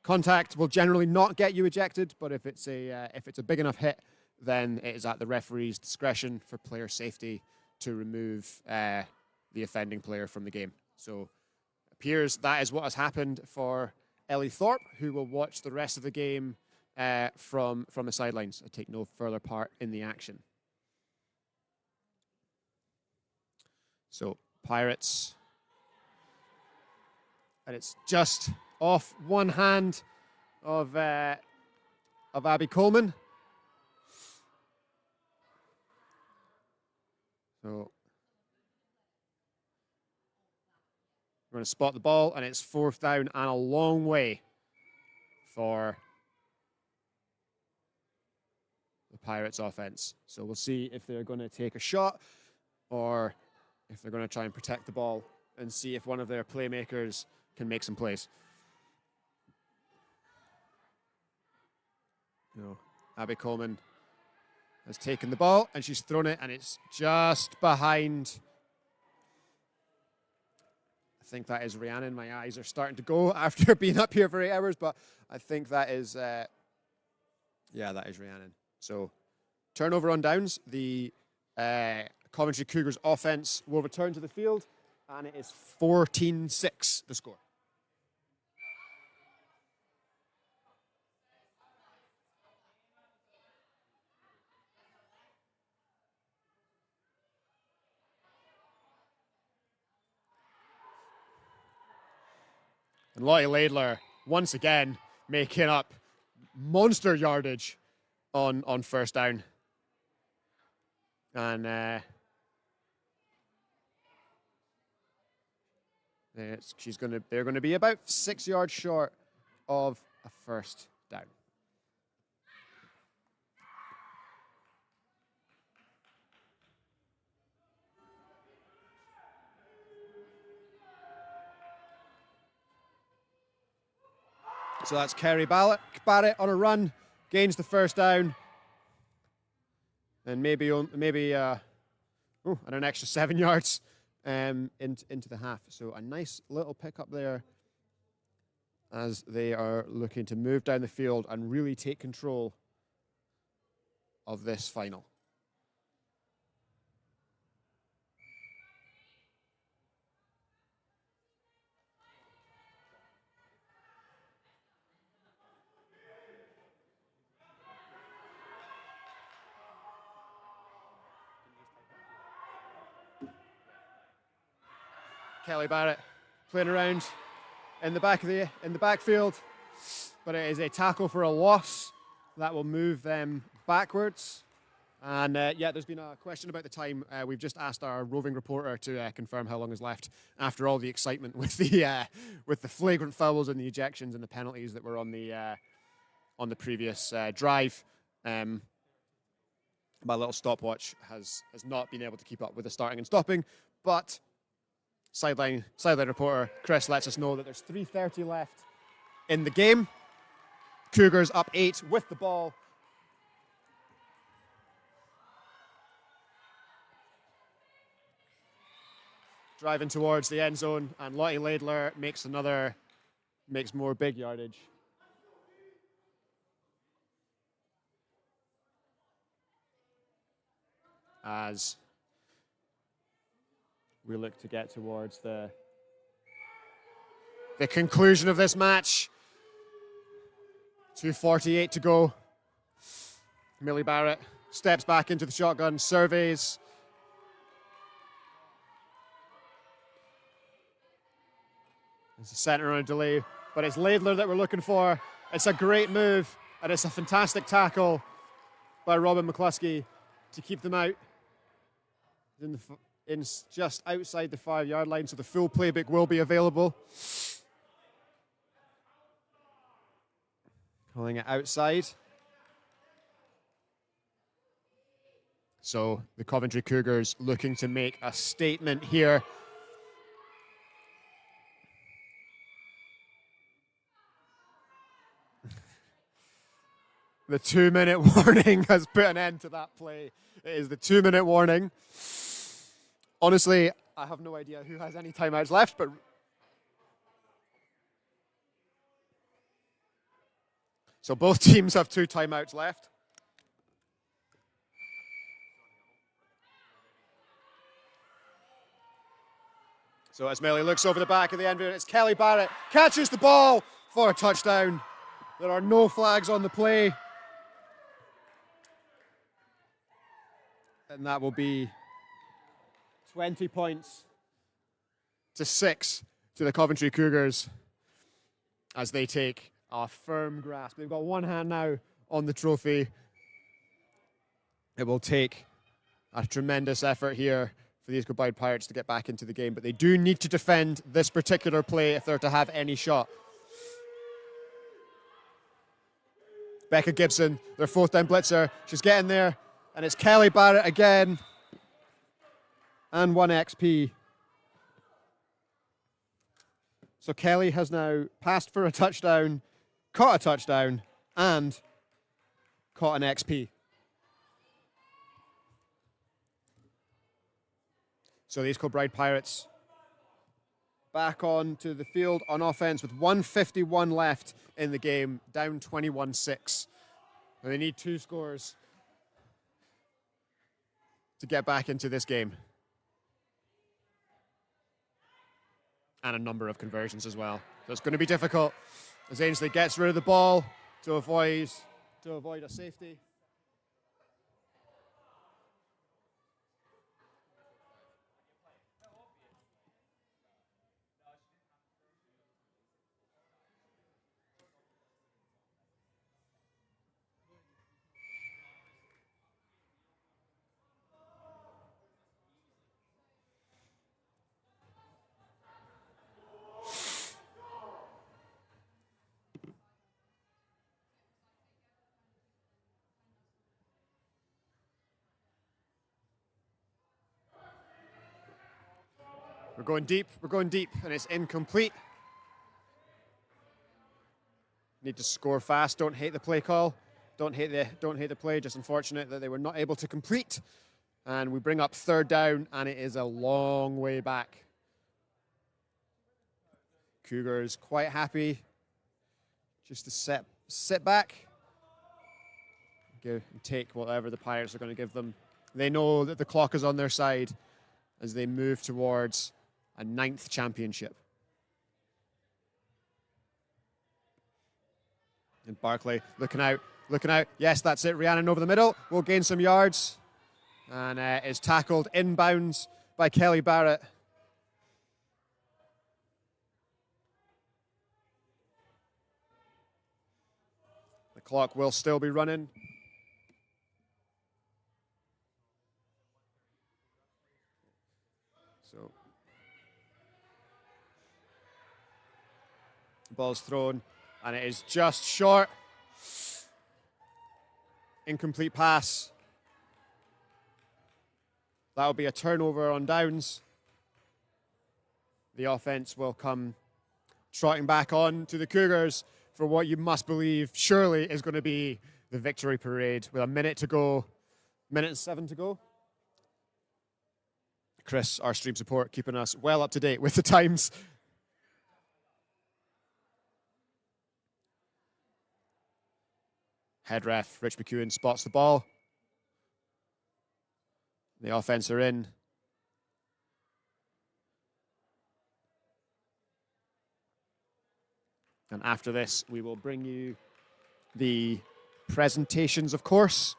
contact will generally not get you ejected, but if it's a big enough hit, then it is at the referee's discretion for player safety to remove the offending player from the game. So it appears that is what has happened for Ellie Thorpe, who will watch the rest of the game from the sidelines and take no further part in the action. So Pirates. And it's just off one hand of Abby Coleman. So we're going to spot the ball, and it's fourth down and a long way for the Pirates offense. So we'll see if they're going to take a shot or if they're going to try and protect the ball and see if one of their playmakers can make some plays. Abby Coleman has taken the ball and she's thrown it, and it's just behind think that is Rhiannon. My eyes are starting to go after being up here for 8 hours, but I think that is, that is Rhiannon. So turnover on downs. The Coventry Cougars offense will return to the field, and it is 14-6 the score. And Lottie Laidler, once again, making up monster yardage on first down. And they're going to be about 6 yards short of a first down. So that's Kerry Barrett on a run, gains the first down, and maybe and an extra 7 yards into the half. So a nice little pickup there as they are looking to move down the field and really take control of this final. Kelly Barrett playing around in the backfield, but it is a tackle for a loss that will move them backwards. And there's been a question about the time. We've just asked our roving reporter to confirm how long is left after all the excitement with the flagrant fouls and the ejections and the penalties that were on the previous drive. My little stopwatch has not been able to keep up with the starting and stopping, but sideline reporter Chris lets us know that there's 3:30 left in the game. Cougars up 8 with the ball. Driving towards the end zone, and Lottie Laidler makes more big yardage. As we look to get towards the conclusion of this match. 2:48 to go. Millie Barrett steps back into the shotgun, surveys. There's a center on a delay, but it's Laidler that we're looking for. It's a great move, and it's a fantastic tackle by Robin McCluskey to keep them out in just outside the 5-yard line, so the full playbook will be available. Calling it outside. So the Coventry Cougars looking to make a statement here. The 2-minute warning has put an end to that play. It is the 2-minute warning. Honestly, I have no idea who has any timeouts left, but so both teams have 2 timeouts left. So as Melly looks over the back of the end, it's Kelly Barrett, catches the ball for a touchdown. There are no flags on the play. And that will be 20 points to 6 to the Coventry Cougars as they take a firm grasp. They've got one hand now on the trophy. It will take a tremendous effort here for the East Kilbride Pirates to get back into the game, but they do need to defend this particular play if they're to have any shot. Becca Gibson, their 4th down blitzer. She's getting there, and it's Kelly Barrett again. And 1 XP. So Kelly has now passed for a touchdown, caught a touchdown, and caught an XP. So the East Kilbride Pirates back on to the field on offense with 1:51 left in the game, down 21-6. They need 2 scores to get back into this game. And a number of conversions as well. So it's going to be difficult as Ainsley gets rid of the ball to avoid a safety. We're going deep, and it's incomplete. Need to score fast, don't hate the play call. Don't hate the play, just unfortunate that they were not able to complete. And we bring up 3rd down, and it is a long way back. Cougars quite happy just to sit back, and take whatever the Pirates are going to give them. They know that the clock is on their side as they move towards a 9th championship. And Barclay looking out. Yes, that's it. Rhiannon over the middle. Will gain some yards. And is tackled inbounds by Kelly Barrett. The clock will still be running. So, ball's thrown, and it is just short. Incomplete pass. That'll be a turnover on downs. The offense will come trotting back on to the Cougars for what you must believe surely is going to be the victory parade with a minute to go, minute and 7 to go. Chris, our stream support, keeping us well up to date with the times. Head ref Rich McEwen spots the ball. The offense are in. And after this, we will bring you the presentations, of course.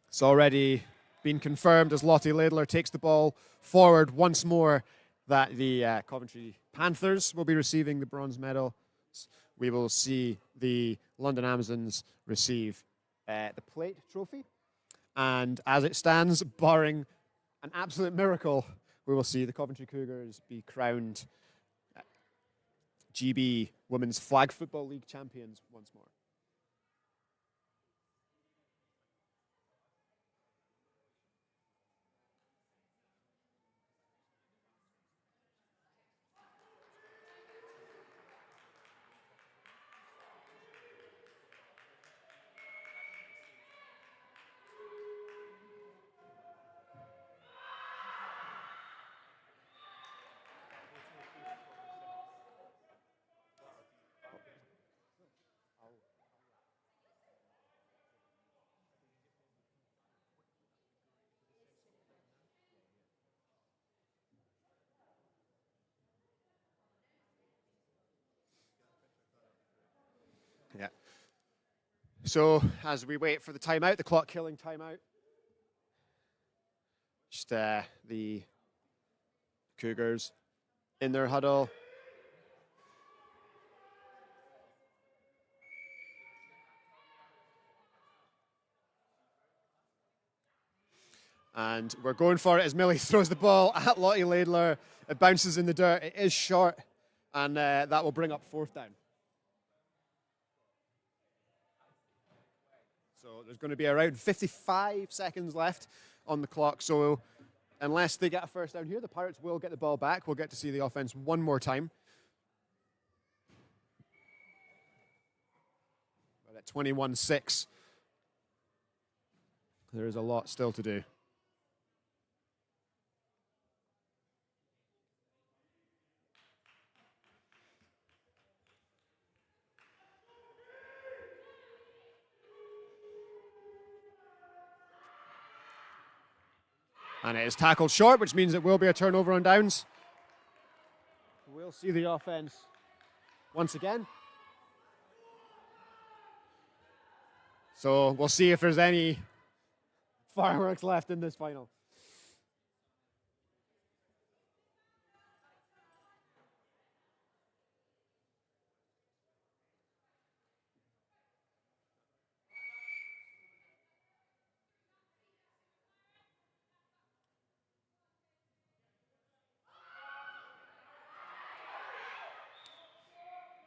It's already been confirmed as Lottie Laidler takes the ball forward once more that the Coventry Panthers will be receiving the bronze medal. We will see the London Amazons receive the plate trophy. And as it stands, barring an absolute miracle, we will see the Coventry Cougars be crowned GB Women's Flag Football League champions once more. Yeah. So as we wait for the timeout, the clock killing timeout, just the Cougars in their huddle. And we're going for it as Millie throws the ball at Lottie Laidler. It bounces in the dirt. It is short, and that will bring up 4th down. So there's going to be around 55 seconds left on the clock. So unless they get a first down here, the Pirates will get the ball back. We'll get to see the offense one more time. But at 21-6, there is a lot still to do. And it is tackled short, which means it will be a turnover on downs. We'll see the offense once again. So we'll see if there's any fireworks left in this final.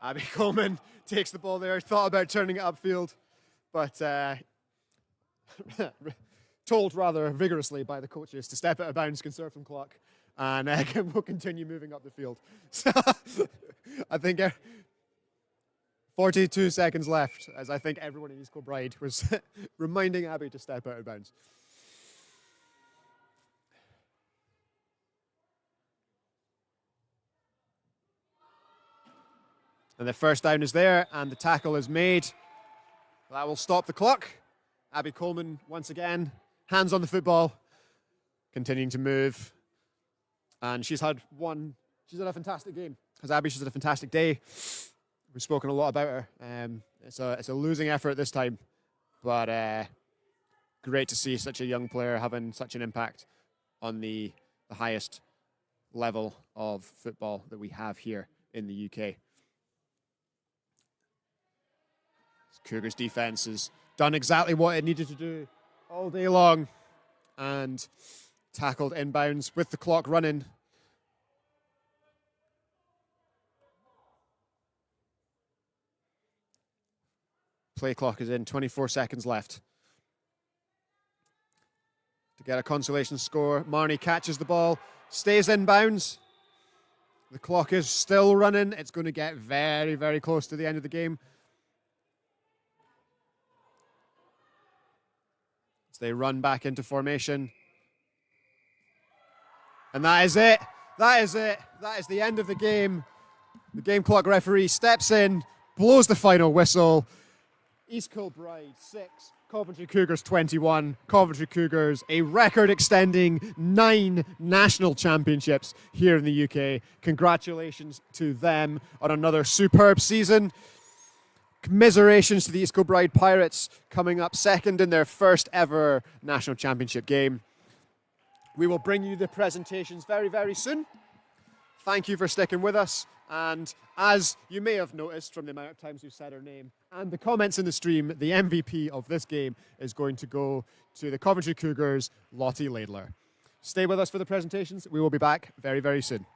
Abby Coleman takes the ball there, thought about turning it upfield, but told rather vigorously by the coaches to step out of bounds, conserve some clock, and we'll continue moving up the field. So I think 42 seconds left, as I think everyone in East Kilbride was reminding Abby to step out of bounds. And the first down is there, and the tackle is made. That will stop the clock. Abby Coleman, once again, hands on the football, continuing to move. And she's had a fantastic game. Because Abby, she's had a fantastic day. We've spoken a lot about her. It's a losing effort this time, but great to see such a young player having such an impact on the highest level of football that we have here in the UK. Cougars defense has done exactly what it needed to do all day long and tackled inbounds with the clock running. Play clock is in, 24 seconds left. To get a consolation score, Marnie catches the ball, stays inbounds. The clock is still running. It's going to get very, very close to the end of the game. They run back into formation. And that is it. That is it. That is the end of the game. The game clock referee steps in, blows the final whistle. East Kilbride 6, Coventry Cougars 21. Coventry Cougars, a record-extending 9 national championships here in the UK. Congratulations to them on another superb season. Commiserations to the East Kilbride Pirates, coming up second in their first ever national championship game. We will bring you the presentations very, very soon. Thank you for sticking with us. And as you may have noticed from the amount of times we've said her name and the comments in the stream, the MVP of this game is going to go to the Coventry Cougars, Lottie Laidler. Stay with us for the presentations. We will be back very, very soon.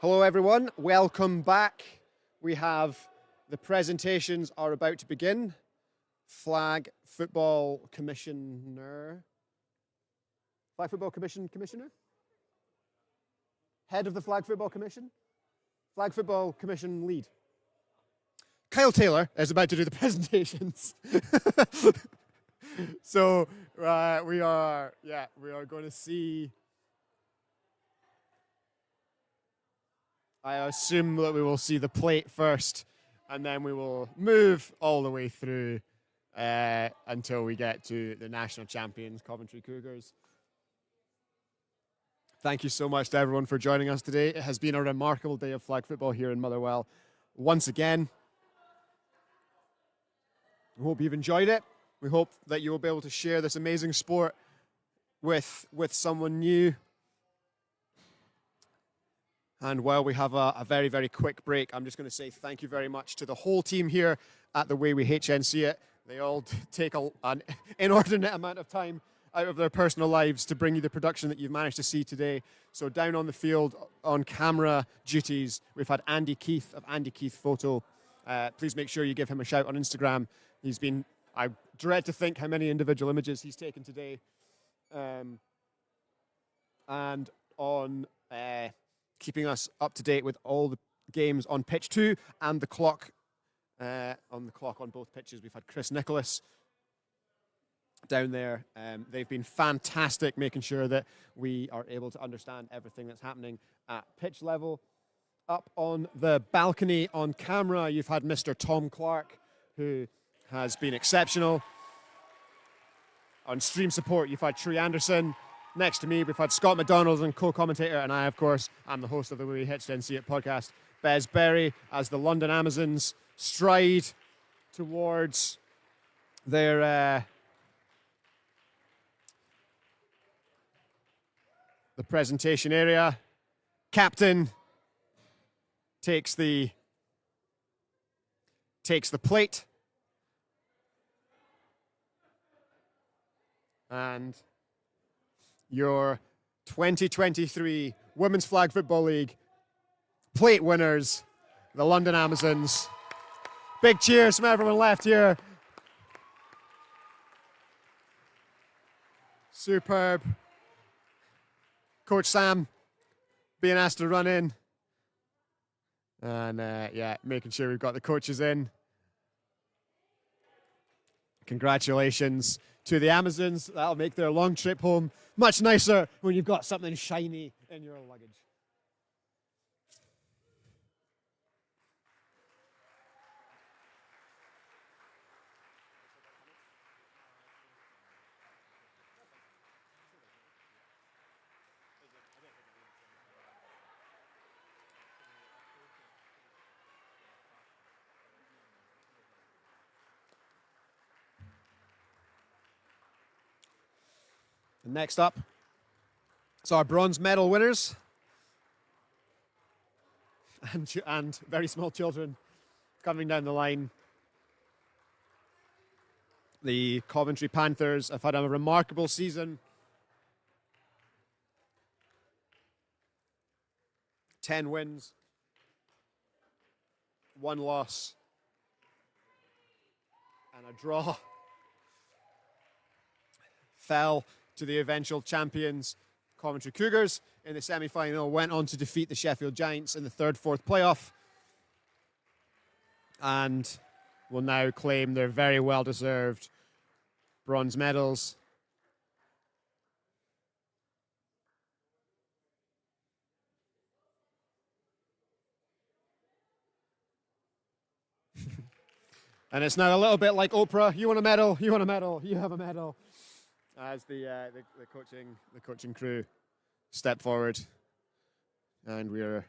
Hello everyone, welcome back. We have the presentations are about to begin. Flag Football Commissioner. Flag Football Commissioner? Head of the Flag Football Commission? Flag Football Commission lead. Kyle Taylor is about to do the presentations. So we are going to see. I assume that we will see the plate first, and then we will move all the way through until we get to the national champions, Coventry Cougars. Thank you so much to everyone for joining us today. It has been a remarkable day of flag football here in Motherwell. Once again, we hope you've enjoyed it. We hope that you will be able to share this amazing sport with someone new. And while we have a very, very quick break, I'm just going to say thank you very much to the whole team here at the Way We HNC It. They all take an inordinate amount of time out of their personal lives to bring you the production that you've managed to see today. So down on the field, on camera duties, we've had Andy Keith of Andy Keith Photo. Please make sure you give him a shout on Instagram. He's been, I dread to think how many individual images he's taken today. And on keeping us up to date with all the games on pitch 2 and the clock on both pitches. We've had Chris Nicholas down there. They've been fantastic making sure that we are able to understand everything that's happening at pitch level. Up on the balcony on camera, you've had Mr. Tom Clark, who has been exceptional. On stream support, you've had Tree Anderson. Next to me, we've had Scott McDonald and co-commentator, and I, of course, am the host of the Way We HNC It podcast, Bez Berry, as the London Amazons stride towards their the presentation area. Captain takes the plate, and your 2023 Women's Flag Football League plate winners, the London Amazons. Big cheers from everyone left here. Superb. Coach Sam being asked to run in. And making sure we've got the coaches in. Congratulations to the Amazons. That'll make their long trip home much nicer when you've got something shiny in your luggage. And next up, it's our bronze medal winners and very small children coming down the line. The Coventry Panthers have had a remarkable season. 10 wins, 1 loss, and a draw. Fell to the eventual champions, Coventry Cougars, in the semi-final, went on to defeat the Sheffield Giants in the 3rd-4th playoff, and will now claim their very well-deserved bronze medals. And it's now a little bit like Oprah. You want a medal? You want a medal? You have a medal. As the coaching crew step forward, and we're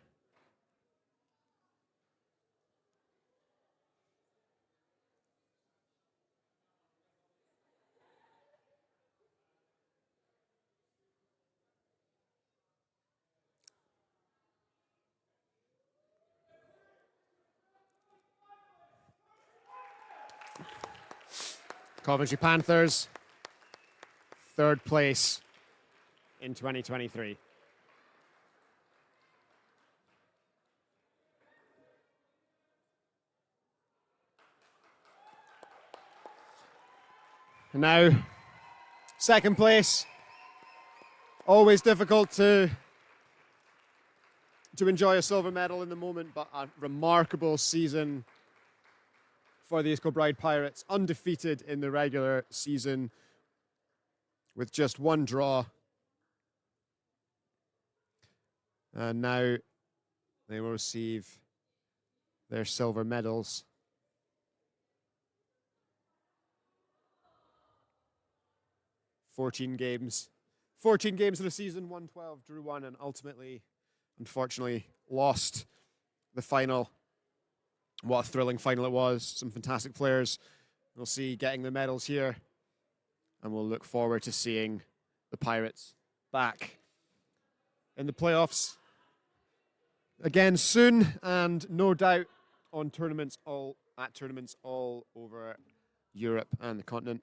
Coventry Panthers, 3rd place in 2023. And now, second place. Always difficult to enjoy a silver medal in the moment, but a remarkable season for the East Kilbride Pirates. Undefeated in the regular season with just one draw. And now they will receive their silver medals. Fourteen games of the season, won 12, drew 1, and ultimately, unfortunately, lost the final. What a thrilling final it was. Some fantastic players we'll see getting the medals here. And we'll look forward to seeing the Pirates back in the playoffs again soon, and no doubt on tournaments all over Europe and the continent.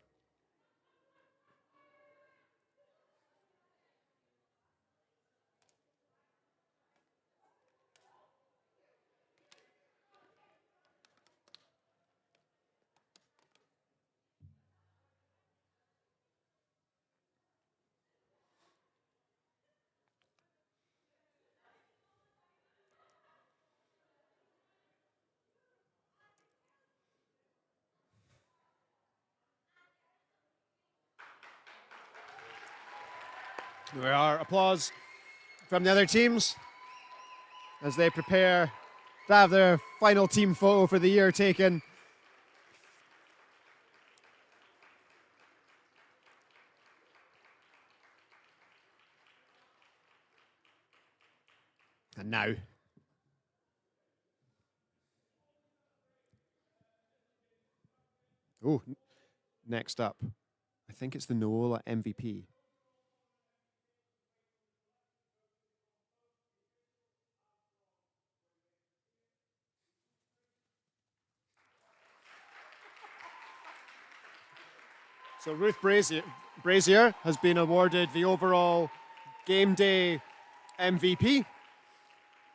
There are applause from the other teams as they prepare to have their final team photo for the year taken. And now, next up, I think it's the Noola MVP. So Ruth Brazier has been awarded the overall game day MVP.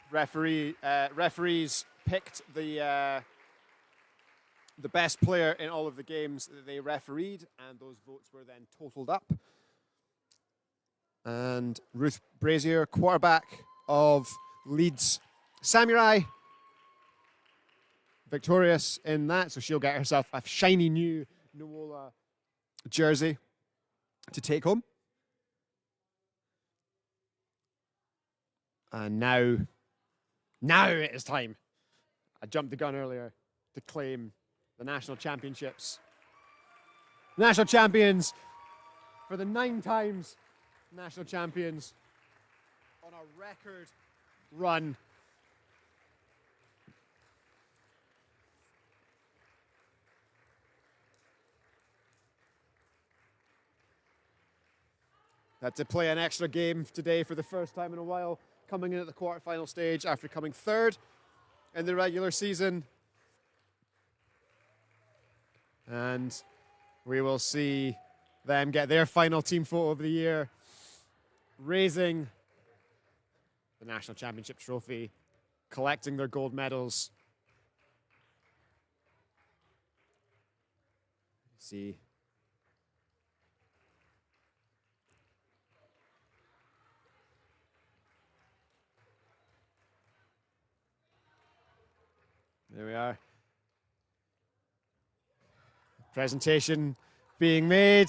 Referees picked the best player in all of the games that they refereed, and those votes were then totaled up. And Ruth Brazier, quarterback of Leeds Samurai, victorious in that, so she'll get herself a shiny new Noola jersey to take home. And now it is time. I jumped the gun earlier to claim the national championships. National champions for the 9 times national champions on a record run. Had to play an extra game today for the first time in a while, coming in at the quarterfinal stage after coming 3rd in the regular season. And we will see them get their final team photo of the year, raising the national championship trophy, collecting their gold medals. See. There we are. Presentation being made.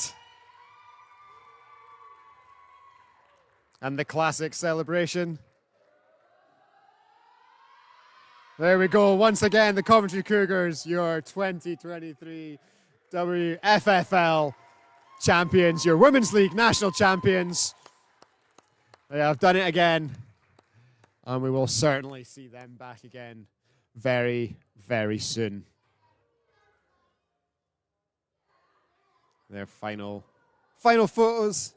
And the classic celebration. There we go. Once again, the Coventry Cougars, your 2023 WFFL champions, your Women's League national champions. They have done it again. And we will certainly see them back again very, very soon. Their final photos.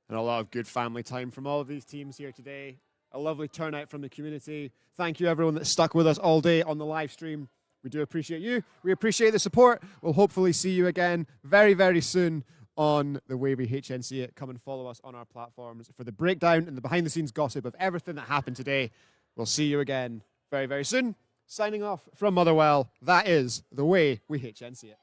And a lot of good family time from all of these teams here today. A lovely turnout from the community. Thank you everyone that stuck with us all day on the live stream. We do appreciate you. We appreciate the support. We'll hopefully see you again very, very soon on the Way We HNC It. Come and follow us on our platforms for the breakdown and the behind the scenes gossip of everything that happened today. We'll see you again very, very soon. Signing off from Motherwell, that is the way we HNC it.